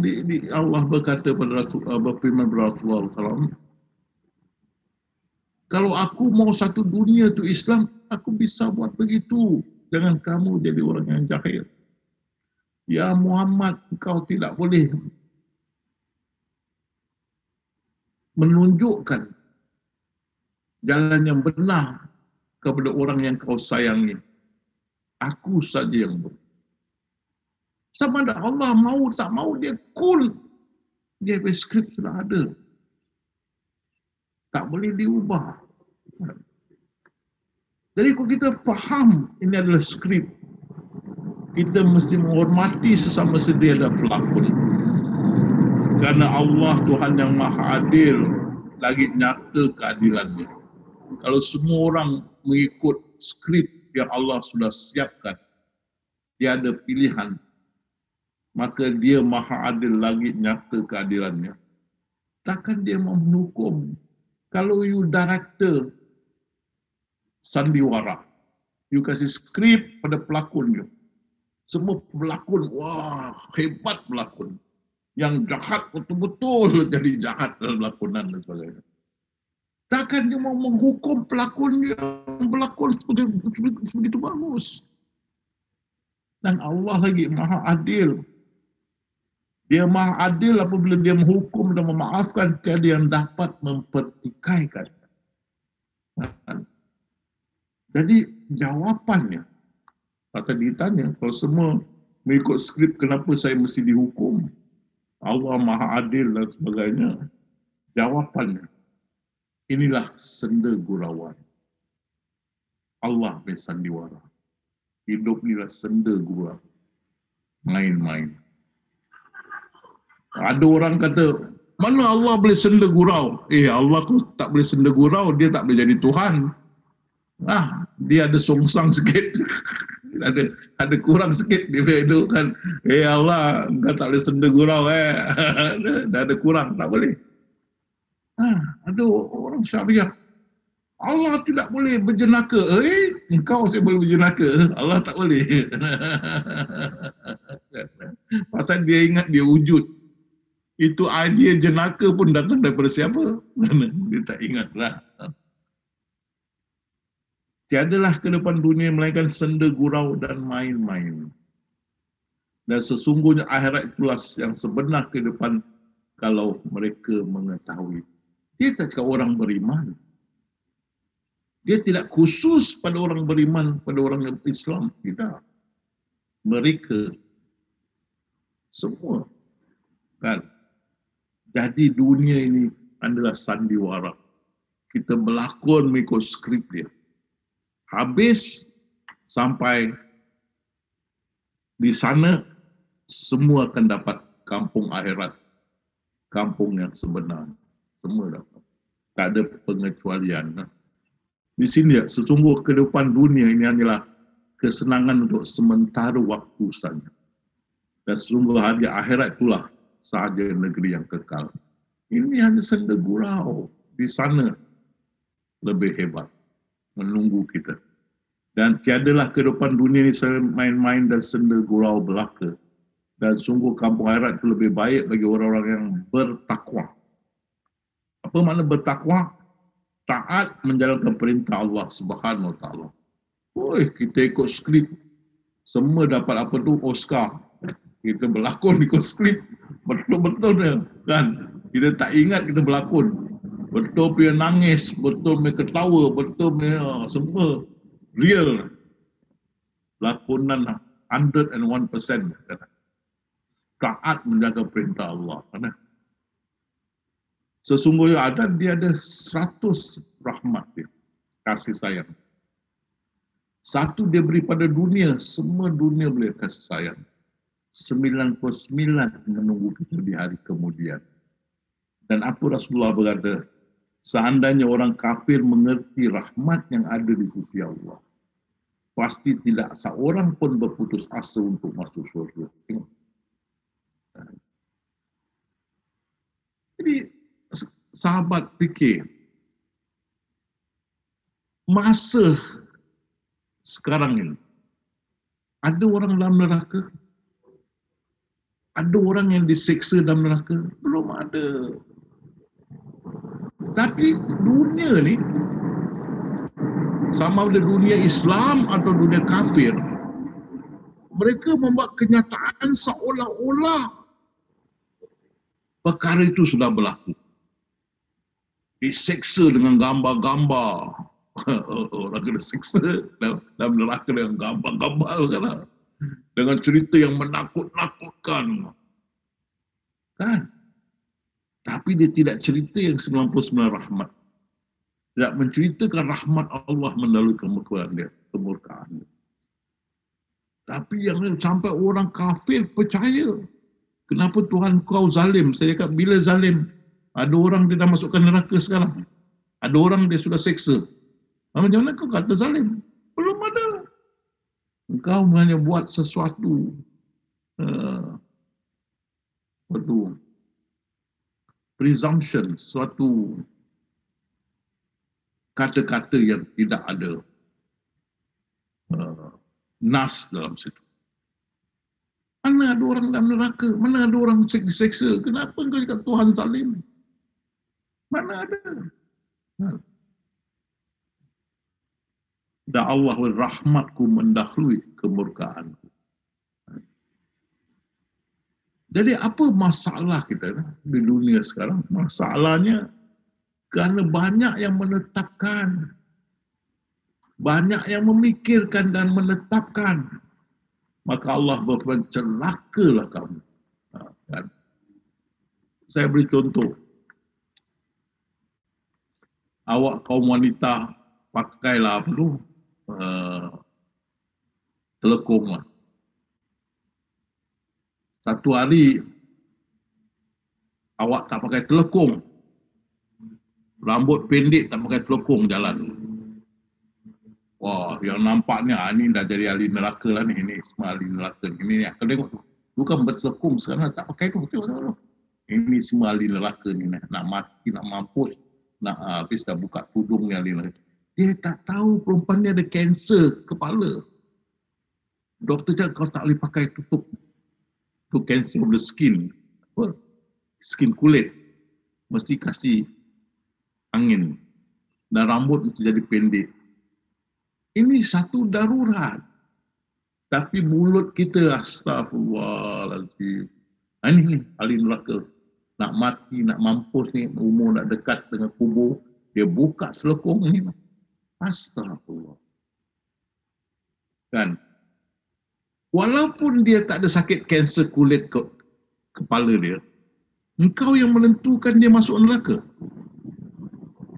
Allah berkata pada berfirman kepada Rasulullah SAW, kalau aku mau satu dunia itu Islam, aku bisa buat begitu. Jangan kamu jadi orang yang jahil. Ya Muhammad, engkau tidak boleh menunjukkan jalan yang benar kepada orang yang kau sayangi. Aku saja yang boleh. Sama ada Allah mau tak mau, dia kul. Dia skrip sudah ada. Tak boleh diubah. Jadi kalau kita faham ini adalah skrip, kita mesti menghormati sesama sedia dan pelakon. Karena Allah Tuhan yang Maha Adil, lagi nyata keadilannya. Kalau semua orang mengikut skrip yang Allah sudah siapkan, dia ada pilihan, maka dia Maha Adil lagi nyata keadilannya. Takkan dia mau menghukum. Kalau you director sandiwara, you kasih skrip pada pelakon you. Semua pelakon, wah hebat pelakon. Yang jahat betul-betul jadi jahat dalam lakonan dan sebagainya. Takkan dia mau menghukum pelakon yang berlakon begitu bagus. Dan Allah lagi Maha Adil. Dia Maha Adil apabila dia menghukum dan memaafkan, tiada yang dapat mempertikaikan. Jadi jawapannya, kata ditanya, kalau semua mengikut skrip, kenapa saya mesti dihukum? Allah Maha Adil dan sebagainya. Jawapannya, inilah senda gurauan. Allah bersandiwara. Hidup inilah senda gurau. Main-main. Ada orang kata, mana Allah boleh senda gurau? Allah tu tak boleh senda gurau, dia tak boleh jadi Tuhan. Dia ada songsang sikit. ada kurang sikit dia itu kan. Allah, engkau tak boleh senda gurau dah ada kurang, tak boleh. Ada orang Syafi'ah, Allah tidak boleh berjenaka. Engkau saya boleh berjenaka, Allah tak boleh. Pasal dia ingat dia wujud. Itu idea jenaka pun datang daripada siapa? Dia tak ingatlah. Tiadalah ke depan dunia melainkan senda gurau dan main-main. Dan sesungguhnya akhirat itulah yang sebenar ke depan kalau mereka mengetahui. Dia tak cakap orang beriman. Dia tidak khusus pada orang beriman, pada orang yang Islam. Tidak. Mereka semua. Kan? Jadi dunia ini adalah sandiwara. Kita berlakon mengikut skrip dia. Habis sampai di sana, semua akan dapat kampung akhirat. Kampung yang sebenar. Semua dapat. Tak ada pengecualian. Di sini ya, sesungguh kehidupan dunia ini hanyalah kesenangan untuk sementara waktu saja. Dan sesungguh hari akhirat itulah sahaja negeri yang kekal. Ini hanya senda gurau. Di sana lebih hebat menunggu kita. Dan tiadalah kehidupan dunia ini selain main-main dan senda gurau belaka. Dan sungguh kampung akhirat itu lebih baik bagi orang-orang yang bertakwa. Apa makna bertakwa? Taat menjalankan perintah Allah Subhanahu Wa Taala. Oi, kita ikut skrip. Semua dapat apa tu? Oscar. Kita berlakon ikut skrip. Betul-betul dia. Kan? Kita tak ingat kita berlakon. Betul punya nangis, betul punya ketawa, betul punya semua real. Lakonan 101%. Taat menjaga perintah Allah. Kan? Sesungguhnya dia ada 100 rahmat dia, kasih sayang. Satu dia beri pada dunia, semua dunia boleh kasih sayang. 99 menunggu kita di hari kemudian. Dan apa Rasulullah berkata, seandainya orang kafir mengerti rahmat yang ada di sisi Allah, pasti tidak seorang pun berputus asa untuk masuk surga. Tengok. Jadi, sahabat fikir, masa sekarang ini, ada orang dalam neraka? Ada orang yang diseksa dalam neraka? Belum ada. Tapi dunia ni, sama ada dunia Islam atau dunia kafir, mereka membuat kenyataan seolah-olah perkara itu sudah berlaku. Diseksa dengan gambar-gambar. Orang kena seksa dalam neraka dengan gambar-gambar. Dengan cerita yang menakut-nakutkan. Kan? Tapi dia tidak cerita yang 99 rahmat. Tidak menceritakan rahmat Allah melalui kemurkaan dia. Tapi yang sampai orang kafir percaya. Kenapa Tuhan kau zalim? Saya cakap, bila zalim? Ada orang dia dah masukkan neraka sekarang. Ada orang dia sudah seksa. Macam mana kau kata zalim? Belum ada. Engkau hanya buat sesuatu. Presumption. Suatu kata-kata yang tidak ada nas dalam situ. Mana ada orang dalam neraka? Mana ada orang diseksa? Kenapa engkau cakap Tuhan zalim? Mana ada? Dan Allah rahmatku mendahului kemurkaanku. Jadi apa masalah kita di dunia sekarang? Masalahnya kerana banyak yang menetapkan, banyak yang memikirkan dan menetapkan. Maka Allah berfirman, celakalah kamu. Kan? Saya beri contoh. Awak kaum wanita pakailah apa tu? Telekung lah. Satu hari awak tak pakai telekung, rambut pendek tak pakai telekung jalan. Wah, yang nampaknya ini dah jadi ahli neraka lah ni. Ini semua ahli neraka ni. Kalau tengok tu, bukan bertelekung sekarang tak pakai tu. Tengok. Ini semua ahli neraka ni. Nak mati, nak mampus, nak habis dah buka tudung ni ahli neraka. Dia tak tahu perempuan ni ada kanser kepala. Doktor cakap kau tak boleh pakai tutup. Tu cancer of the skin. Apa? Skin kulit. Mesti kasih angin. Dan rambut mesti jadi pendek. Ini satu darurat. Tapi mulut kita, astagfirullahaladzim. Ini ahli neraka. Nak mati, nak mampus ni, umur nak dekat dengan kubur. Dia buka selekung ni. Astagfirullah. Kan? Walaupun dia tak ada sakit kanser kulit kepala dia, engkau yang menentukan dia masuk neraka.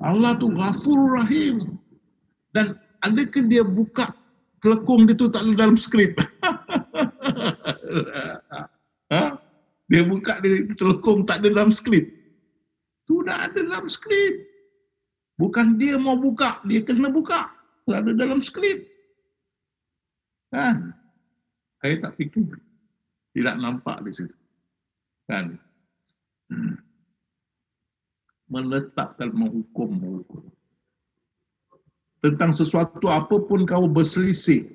Allah tu Ghafurur Rahim. Dan adakah dia buka telekung dia tu tak ada dalam skrip? Dia buka dia telekung tak ada dalam skrip. Tu dah ada dalam skrip. Bukan dia mau buka, dia kena buka. Ada dalam skrip. Kan? Saya tak fikir. Tidak nampak di situ. Kan? Menetapkan menghukum. Tentang sesuatu apapun kau berselisih,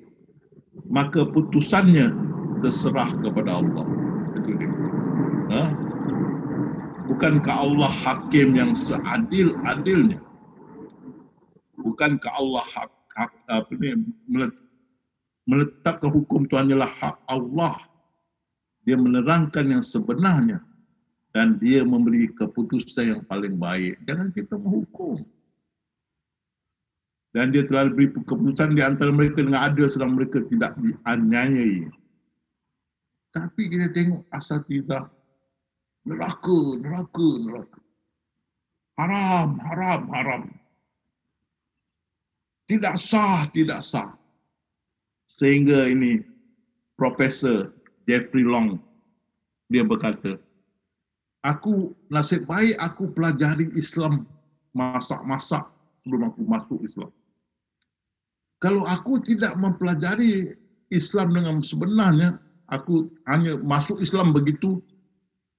maka putusannya terserah kepada Allah. Itu dia. Ha? Bukankah Allah hakim yang seadil-adilnya? Bukankah Allah meletakkan hukum itu hanyalah hak Allah? Dia menerangkan yang sebenarnya dan dia memberi keputusan yang paling baik. Jangan kita menghukum. Dan dia telah beri keputusan di antara mereka dengan adil sedang mereka tidak dianiayai. Tapi kita tengok asatizah, neraka. Haram. Tidak sah. Sehingga ini Profesor Jeffrey Long, dia berkata, nasib baik aku pelajari Islam masak-masak sebelum aku masuk Islam. Kalau aku tidak mempelajari Islam dengan sebenarnya, aku hanya masuk Islam begitu,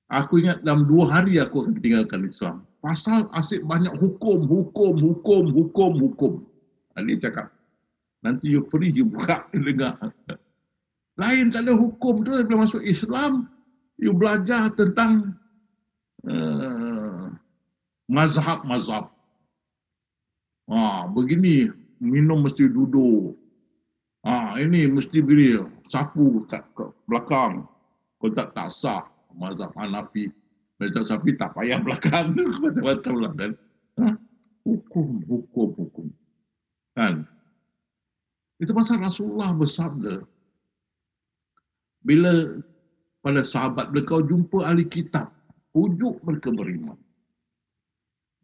aku ingat dalam 2 hari aku akan tinggalkan Islam. Pasal asyik banyak hukum. Dia cakap, nanti you free, you buka, you dengar. Lain tak ada hukum tu, bila masuk Islam, you belajar tentang mazhab. Begini, minum mesti duduk. Ini mesti beri sapu kat belakang. Kalau tak sah. Mazhab Hanafi. Mazhab Syafi'i tak payah belakang. Macam-macam lah kan. Hukum. Kan? Itu pasal Rasulullah bersabda, bila pada sahabat mereka jumpa ahli kitab, ujuk mereka beriman.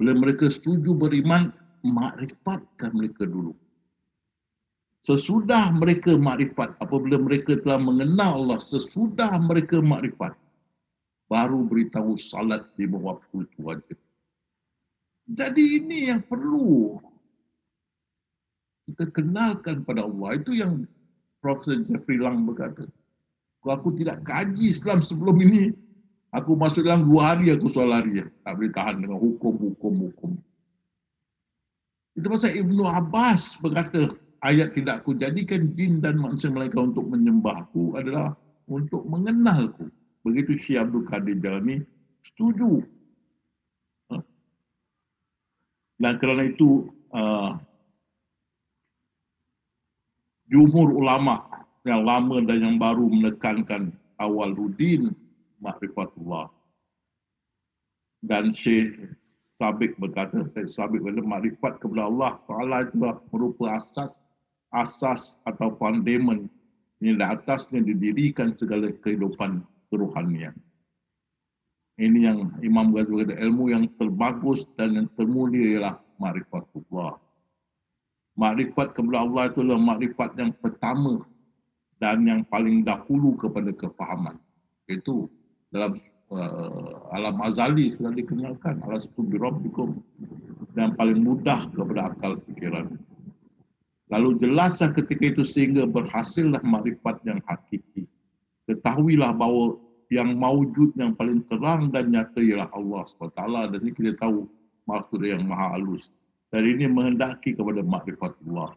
Bila mereka setuju beriman, makrifatkan mereka dulu. Sesudah mereka makrifat, apabila mereka telah mengenal Allah, sesudah mereka makrifat, baru beritahu salat 5 waktu itu wajib. Jadi ini yang perlu kita kenalkan pada Allah. Itu yang Profesor Jeffrey Lang berkata. Kalau aku tidak kaji Islam sebelum ini, aku masuk dalam 2 hari aku soal hari. Tak boleh tahan dengan hukum. Itu pasal Ibnu Abbas berkata, ayat tidak aku jadikan jin dan manusia mereka untuk menyembahku adalah untuk mengenalku. Begitu Syekh Abdul Qadir Jalani setuju. Dan kerana itu, jumhur ulama yang lama dan yang baru menekankan awaludin makrifatullah. Dan Syekh Sabiq berkata, makrifat kepada Allah Ta'ala itu merupakan asas atau fundament yang di atasnya didirikan segala kehidupan kerohanian. Ini yang Imam Ghazali berkata, ilmu yang terbagus dan yang termulia ialah makrifatullah. Makrifat kepada Allah itu adalah makrifat yang pertama dan yang paling dahulu kepada kefahaman. Itu dalam alam azali sudah dikenalkan, alastu bi rabbikum, yang paling mudah kepada akal fikiran. Lalu jelaslah ketika itu sehingga berhasillah makrifat yang hakiki. Ketahuilah bahawa yang maujud yang paling terang dan nyata ialah Allah SWT, dan ini kita tahu maksud yang maha halus. Dan ini menghendaki kepada makrifatullah.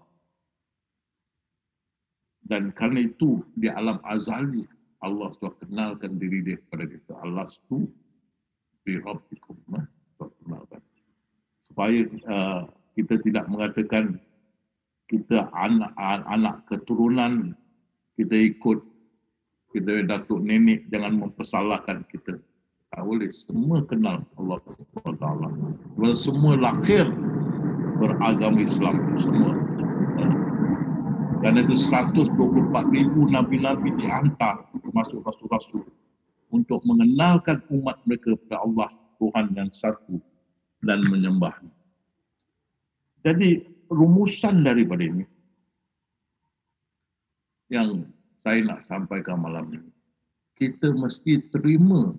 Dan kerana itu di alam azali Allah sudah kenalkan diri dia kepada kita. Alastu bi rabbikum. Kenalkan. Supaya kita tidak mengatakan kita anak keturunan, kita ikut kita datuk nenek, jangan mempersalahkan kita. Tak boleh. Semua kenal Allah SWT. Semua lahir beragama Islam. Semua. Kerana itu 124,000 Nabi-Nabi dihantar termasuk Rasul-Rasul untuk mengenalkan umat mereka kepada Allah Tuhan yang satu dan menyembah. Jadi rumusan daripada ini yang saya nak sampaikan malam ini, kita mesti terima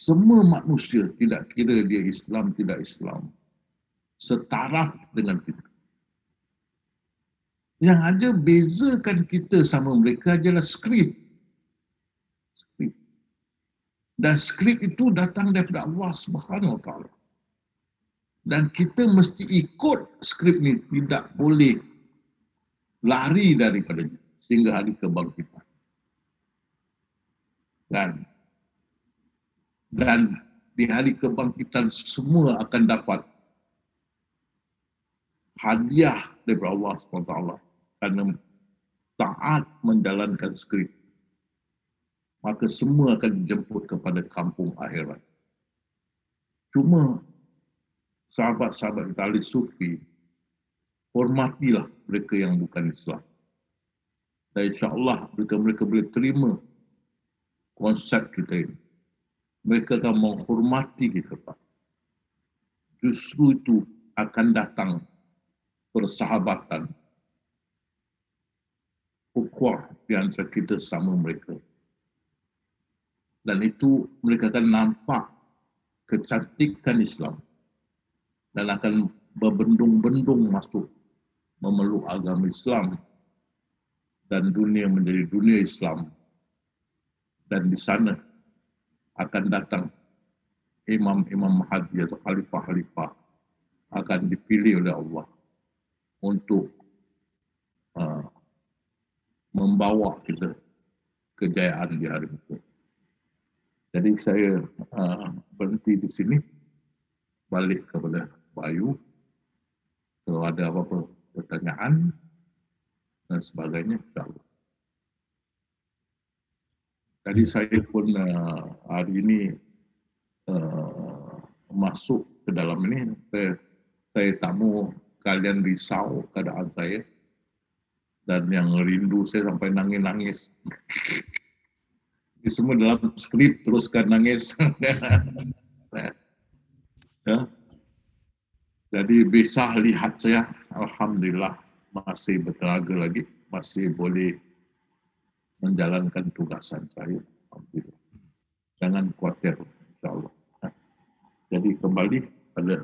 semua manusia, tidak kira dia Islam, tidak Islam, setaraf dengan kita. Yang ada bezakan kita sama mereka adalah skrip. Dan skrip itu datang daripada Allah Subhanahu Wa Taala. Dan kita mesti ikut skrip ni, tidak boleh lari daripadanya sehingga hari kebangkitan. Dan di hari kebangkitan semua akan dapat hadiah daripada Allah SWT kerana taat menjalankan skrip. Maka semua akan dijemput kepada kampung akhirat. Cuma sahabat-sahabat kita ahli sufi, hormatilah mereka yang bukan Islam. Dan insya-Allah mereka boleh terima konsep kita ini. Mereka akan menghormati kita, Pak. Justru itu akan datang persahabatan, ukhuwah di antara kita sama mereka. Dan itu mereka akan nampak kecantikan Islam dan akan berbendung-bendung masuk memeluk agama Islam dan dunia menjadi dunia Islam. Dan di sana akan datang imam-imam mahdi atau khalifah-khalifah akan dipilih oleh Allah untuk membawa kita kejayaan di hari itu. Jadi saya berhenti di sini, balik kepada Bayu. Kalau ada apa-apa pertanyaan dan sebagainya, insyaAllah. Jadi saya pun hari ini masuk ke dalam ini, saya tak mahu kalian risau keadaan saya. Dan yang rindu saya sampai nangis-nangis. Ini semua dalam skrip, teruskan nangis. Ya. Jadi bisa lihat saya, Alhamdulillah masih bertenaga lagi, masih boleh menjalankan tugasan saya. Alhamdulillah. Jangan khawatir, insyaAllah. Jadi kembali ada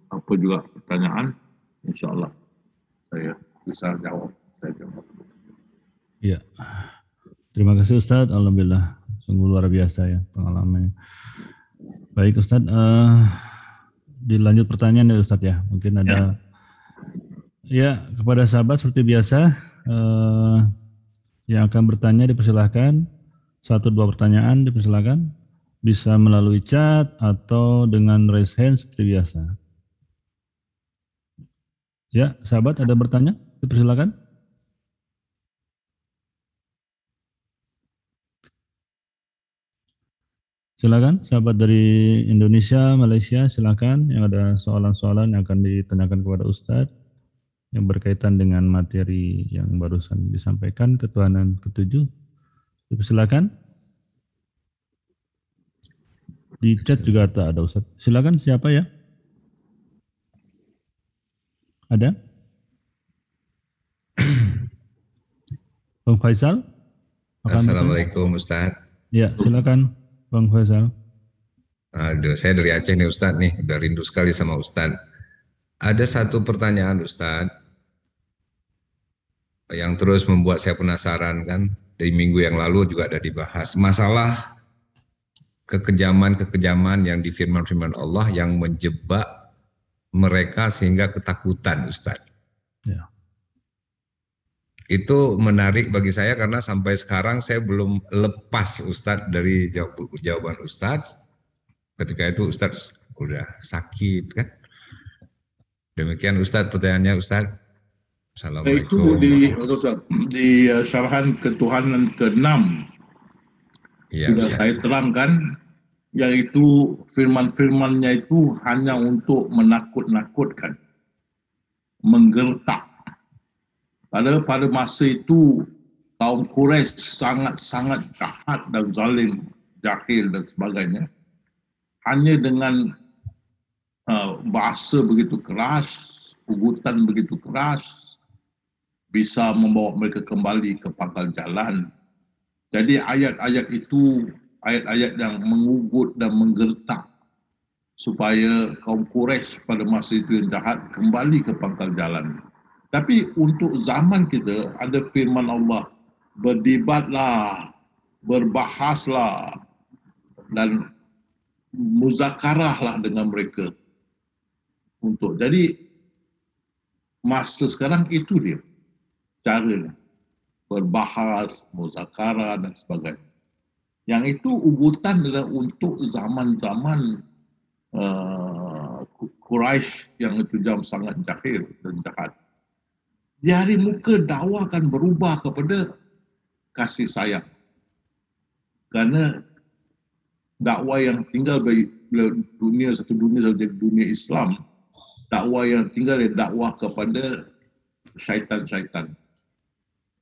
apa juga pertanyaan, insyaAllah saya bisa jawab. Ya, terima kasih Ustadz. Alhamdulillah, sungguh luar biasa ya pengalamannya. Baik Ustadz, dilanjut pertanyaan ya Ustadz ya. Mungkin ada ya kepada sahabat seperti biasa yang akan bertanya dipersilahkan. 1-2 pertanyaan dipersilahkan. Bisa melalui chat atau dengan raise hand seperti biasa. Ya, sahabat ada bertanya? Dipersilahkan. Silakan, sahabat dari Indonesia, Malaysia, silakan yang ada soalan-soalan yang akan ditanyakan kepada Ustadz yang berkaitan dengan materi yang barusan disampaikan, ketuhanan ketujuh. Silakan. Di chat juga ada Ustadz. Silakan, siapa ya? Ada? Bang Faisal? Assalamualaikum Ustadz. Ya, silakan. Bang Faisal. Aduh, saya dari Aceh nih Ustadz nih, udah rindu sekali sama Ustadz. Ada satu pertanyaan Ustadz yang terus membuat saya penasaran kan, dari minggu yang lalu juga ada dibahas. Masalah kekejaman-kekejaman yang di firman-firman Allah yang menjebak mereka sehingga ketakutan Ustadz. Ya. Itu menarik bagi saya karena sampai sekarang saya belum lepas Ustadz dari jawaban Ustadz. Ketika itu Ustadz udah sakit kan. Demikian Ustadz pertanyaannya Ustadz. Assalamualaikum. Itu di syarahan ketuhanan ke-6 ya, sudah saya terangkan, yaitu firman-firmannya itu hanya untuk menakut-nakutkan, menggertak. Pada masa itu kaum Quraisy sangat-sangat jahat dan zalim, jahil dan sebagainya. Hanya dengan bahasa begitu keras, ugutan begitu keras, bisa membawa mereka kembali ke pangkal jalan. Jadi ayat-ayat itu ayat-ayat yang mengugut dan menggertak supaya kaum Quraisy pada masa itu yang jahat kembali ke pangkal jalan. Tapi untuk zaman kita ada firman Allah, berdebatlah, berbahaslah dan muzakarahlah dengan mereka. Jadi masa sekarang itu dia caranya, berbahas, muzakarah dan sebagainya. Yang itu ugutan adalah untuk zaman-zaman Quraisy yang itu jam sangat jahil dan jahat. Di hari muka dakwah akan berubah kepada kasih sayang. Kerana dakwah yang tinggal bagi dunia, satu dunia jadi dunia Islam, dakwah yang tinggal adalah dakwah kepada syaitan-syaitan.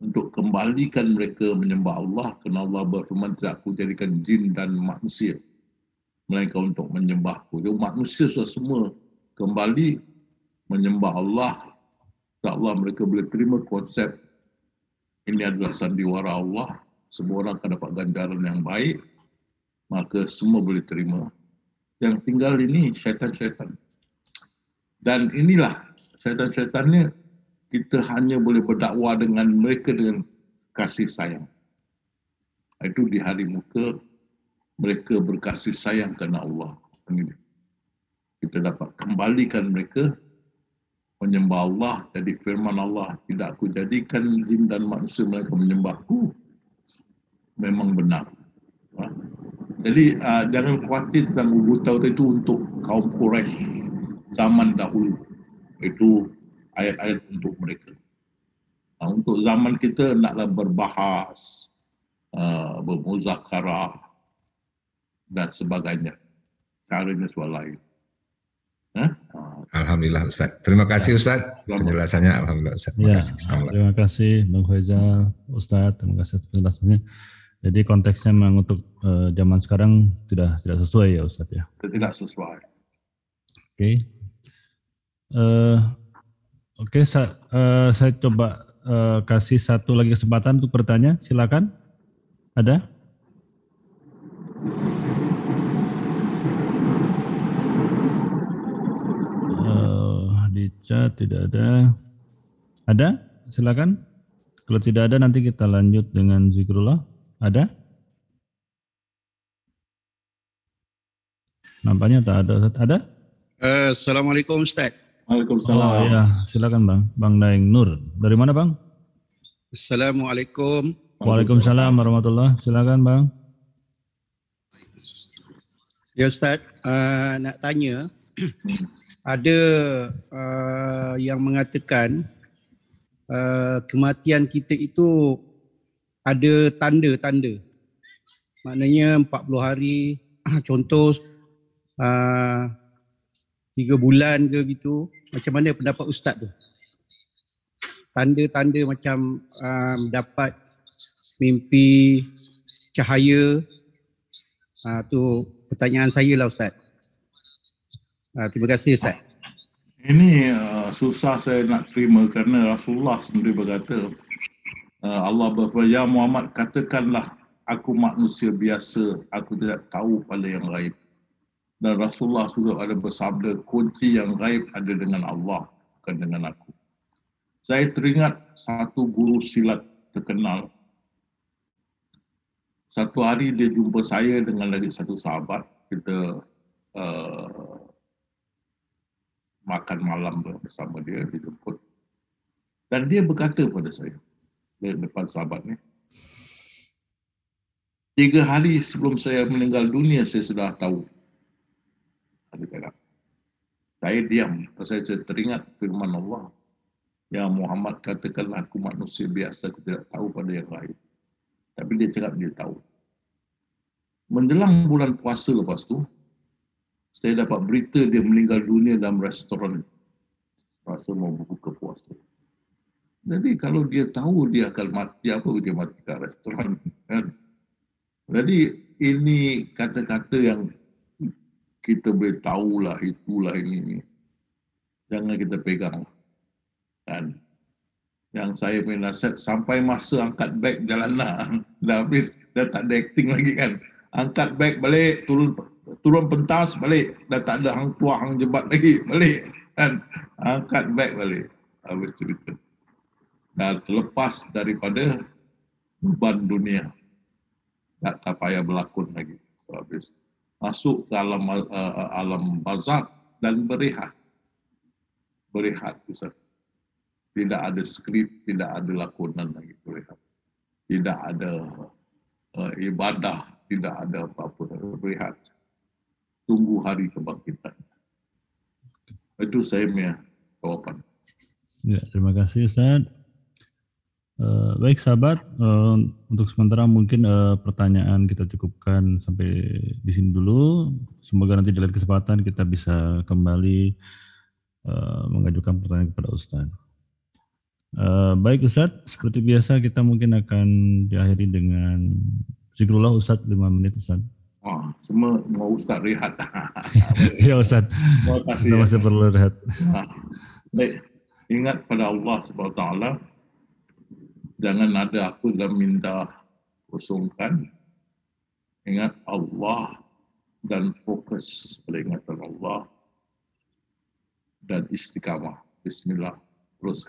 Untuk kembalikan mereka menyembah Allah, kerana Allah berfirman, tidak aku jadikan jin dan manusia melainkan untuk menyembahku. Jadi manusia sudah semua kembali menyembah Allah. InsyaAllah mereka boleh terima konsep ini adalah sandiwara Allah, semua orang akan dapat ganjaran yang baik, maka semua boleh terima. Yang tinggal ini syaitan-syaitan. Dan inilah syaitan-syaitannya, kita hanya boleh berdakwah dengan mereka dengan kasih sayang. Itu di hari muka, mereka berkasih sayang kerana Allah. Kita dapat kembalikan mereka menyembah Allah. Jadi firman Allah, tidak aku jadikan jin dan manusia mereka menyembahku, memang benar. Jadi jangan khawatir tentang ugutan itu untuk kaum Quraisy zaman dahulu. Itu ayat-ayat untuk mereka. Untuk zaman kita naklah berbahas, bermuzakarah dan sebagainya. Caranya soal lain. Alhamdulillah Ustaz. Terima kasih Ustaz penjelasannya. Alhamdulillah Ustaz. Terima kasih Bang Faizal, Ustaz. Terima kasih penjelasannya. Jadi konteksnya memang untuk zaman sekarang tidak sesuai ya Ustaz ya. Tidak sesuai. Oke. Oke, saya coba kasih satu lagi kesempatan untuk bertanya. Silakan. Ada? Di chat tidak ada. Ada? Silakan. Kalau tidak ada nanti kita lanjut dengan zikrullah. Ada? Nampaknya tak ada. Ada? Assalamualaikum Ustaz. Waalaikumsalam. Oh ya, silakan Bang. Bang Daeng Nur. Dari mana Bang? Assalamualaikum. Waalaikumsalam warahmatullahi. Silakan Bang. Ya Ustaz, nak tanya, ada yang mengatakan kematian kita itu ada tanda-tanda. Maknanya 40 hari, contoh 3 bulan ke gitu. Macam mana pendapat Ustaz tu? Tanda-tanda macam dapat mimpi cahaya. Tu pertanyaan saya lah Ustaz. Terima kasih Ustaz. Ini susah saya nak terima kerana Rasulullah sendiri berkata, Allah berfirman, ya Muhammad, katakanlah aku manusia biasa, aku tidak tahu pada yang gaib. Dan Rasulullah juga ada bersabda, kunci yang gaib ada dengan Allah, bukan dengan aku. Saya teringat satu guru silat terkenal. Satu hari dia jumpa saya dengan lagi satu sahabat. Kita makan malam bersama dia, dijemput. Dan dia berkata pada saya, di depan sahabat ni, 3 hari sebelum saya meninggal dunia, saya sudah tahu. Saya diam, saya teringat firman Allah, ya Muhammad, katakanlah aku manusia biasa, aku tidak tahu pada yang lain. Tapi dia cakap dia tahu. Menjelang bulan puasa lepas tu, saya dapat berita dia meninggal dunia dalam restoran. Rasa mau buka puasa. Jadi kalau dia tahu dia akan mati, apa dia mati kat restoran. Kan? Jadi ini kata-kata yang kita boleh tahulah, itulah ini. Jangan kita pegang. Kan? Yang saya punya nasihat, sampai masa angkat beg jalan lah. Dah habis, dah tak ada acting lagi kan. Angkat beg balik, turun pentas balik, dah tak ada hang tua hang jebat lagi, balik kan. Angkat beg balik. Habis cerita. Dan lepas daripada beban dunia. Tak payah berlakon lagi. So, habis masuk ke alam barzakh dan berehat. Berehat bisa. Tidak ada skrip, tidak ada lakonan lagi, berehat. Tidak ada ibadah, tidak ada apa-apa, berehat. Tunggu hari kebangkitan. Itu saya punya jawaban. Ya, terima kasih Ustaz. Baik sahabat, untuk sementara mungkin pertanyaan kita cukupkan sampai di sini dulu. Semoga nanti di lain kesempatan kita bisa kembali mengajukan pertanyaan kepada Ustaz. Baik Ustaz, seperti biasa kita mungkin akan diakhiri dengan zikrullah Ustaz, 5 menit Ustaz. Semua mau Ustaz rehat. Ya Ustaz, Terima kasih. Kita masih perlu rehat. Baik, ingat pada Allah SWT, jangan ada aku dan minta kosongkan. Ingat Allah dan fokus pada ingatan Allah dan istiqamah. Bismillah. Terus.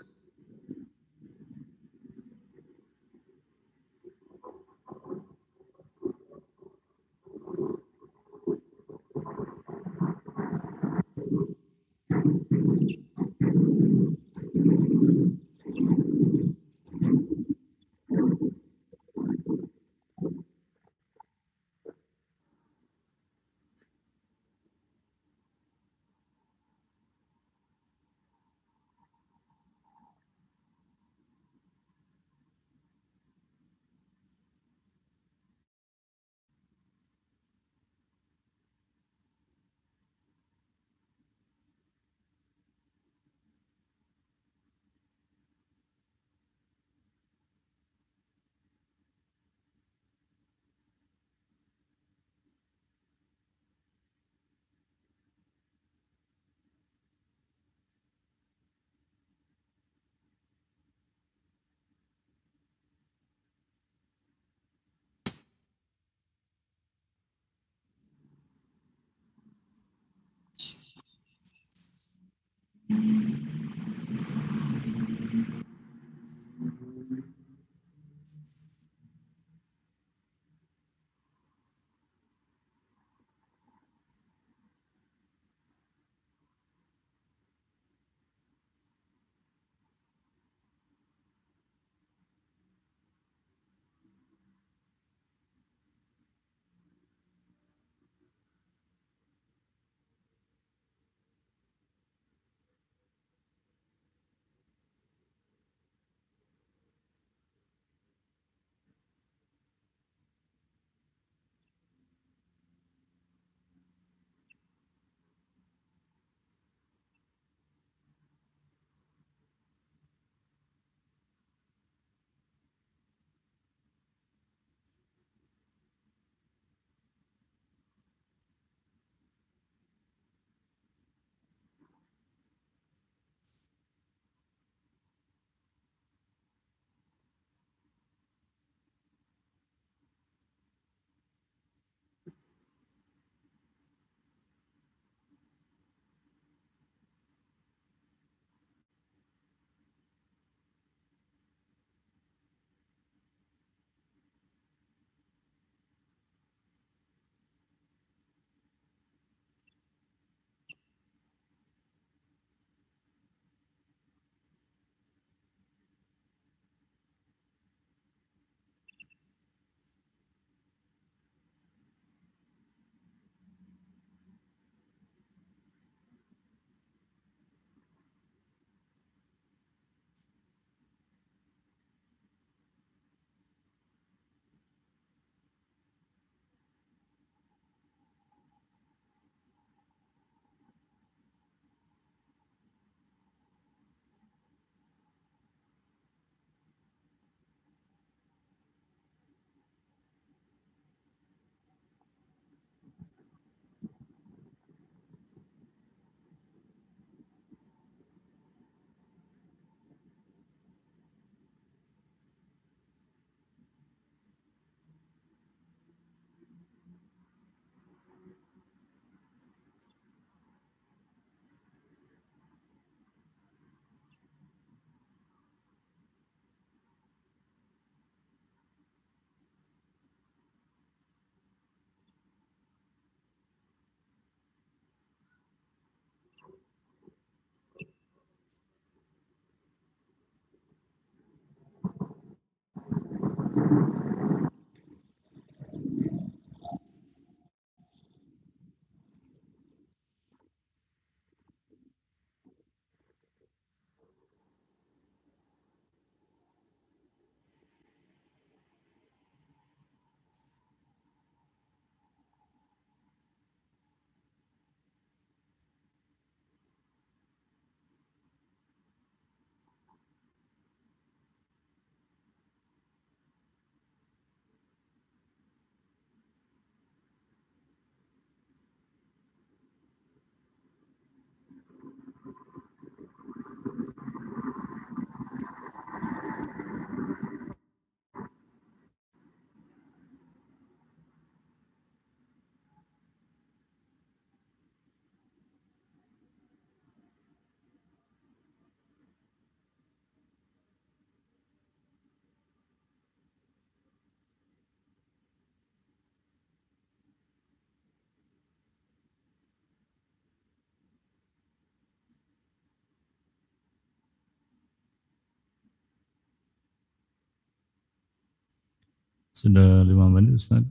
Sudah 5 menit Ustaz.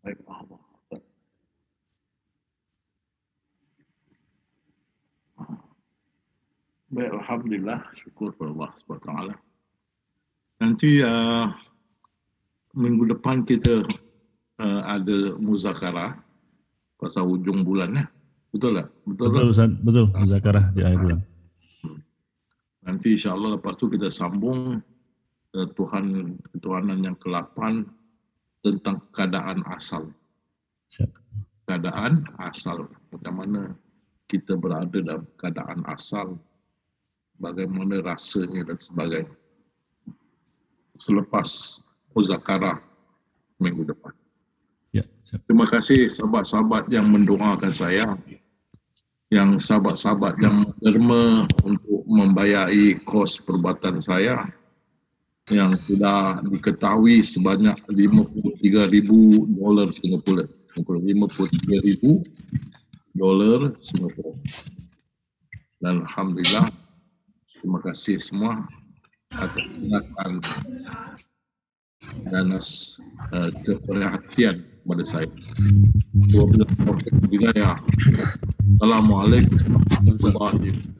Baik, baik, alhamdulillah, syukur kepada Allah SWT. Nanti minggu depan kita ada muzakarah pasal hujung bulan ya. Betul tak? Betul Ustaz, betul. Muzakarah di akhir bulan. Nanti insya-Allah lepas tu kita sambung ketuhanan yang ke-8 tentang keadaan asal. Siap. Keadaan asal, bagaimana kita berada dalam keadaan asal, bagaimana rasanya dan sebagainya. Selepas muzakarah minggu depan. Ya, siap. Terima kasih sahabat-sahabat yang mendoakan saya, yang sahabat-sahabat yang derma untuk membayari kos perubatan saya, yang sudah diketahui sebanyak $53,000 Singapura. $53,000 Singapura. Dan alhamdulillah, terima kasih semua atas tindakan dan keperhatian kepada saya. Assalamualaikum warahmatullahi wabarakatuh.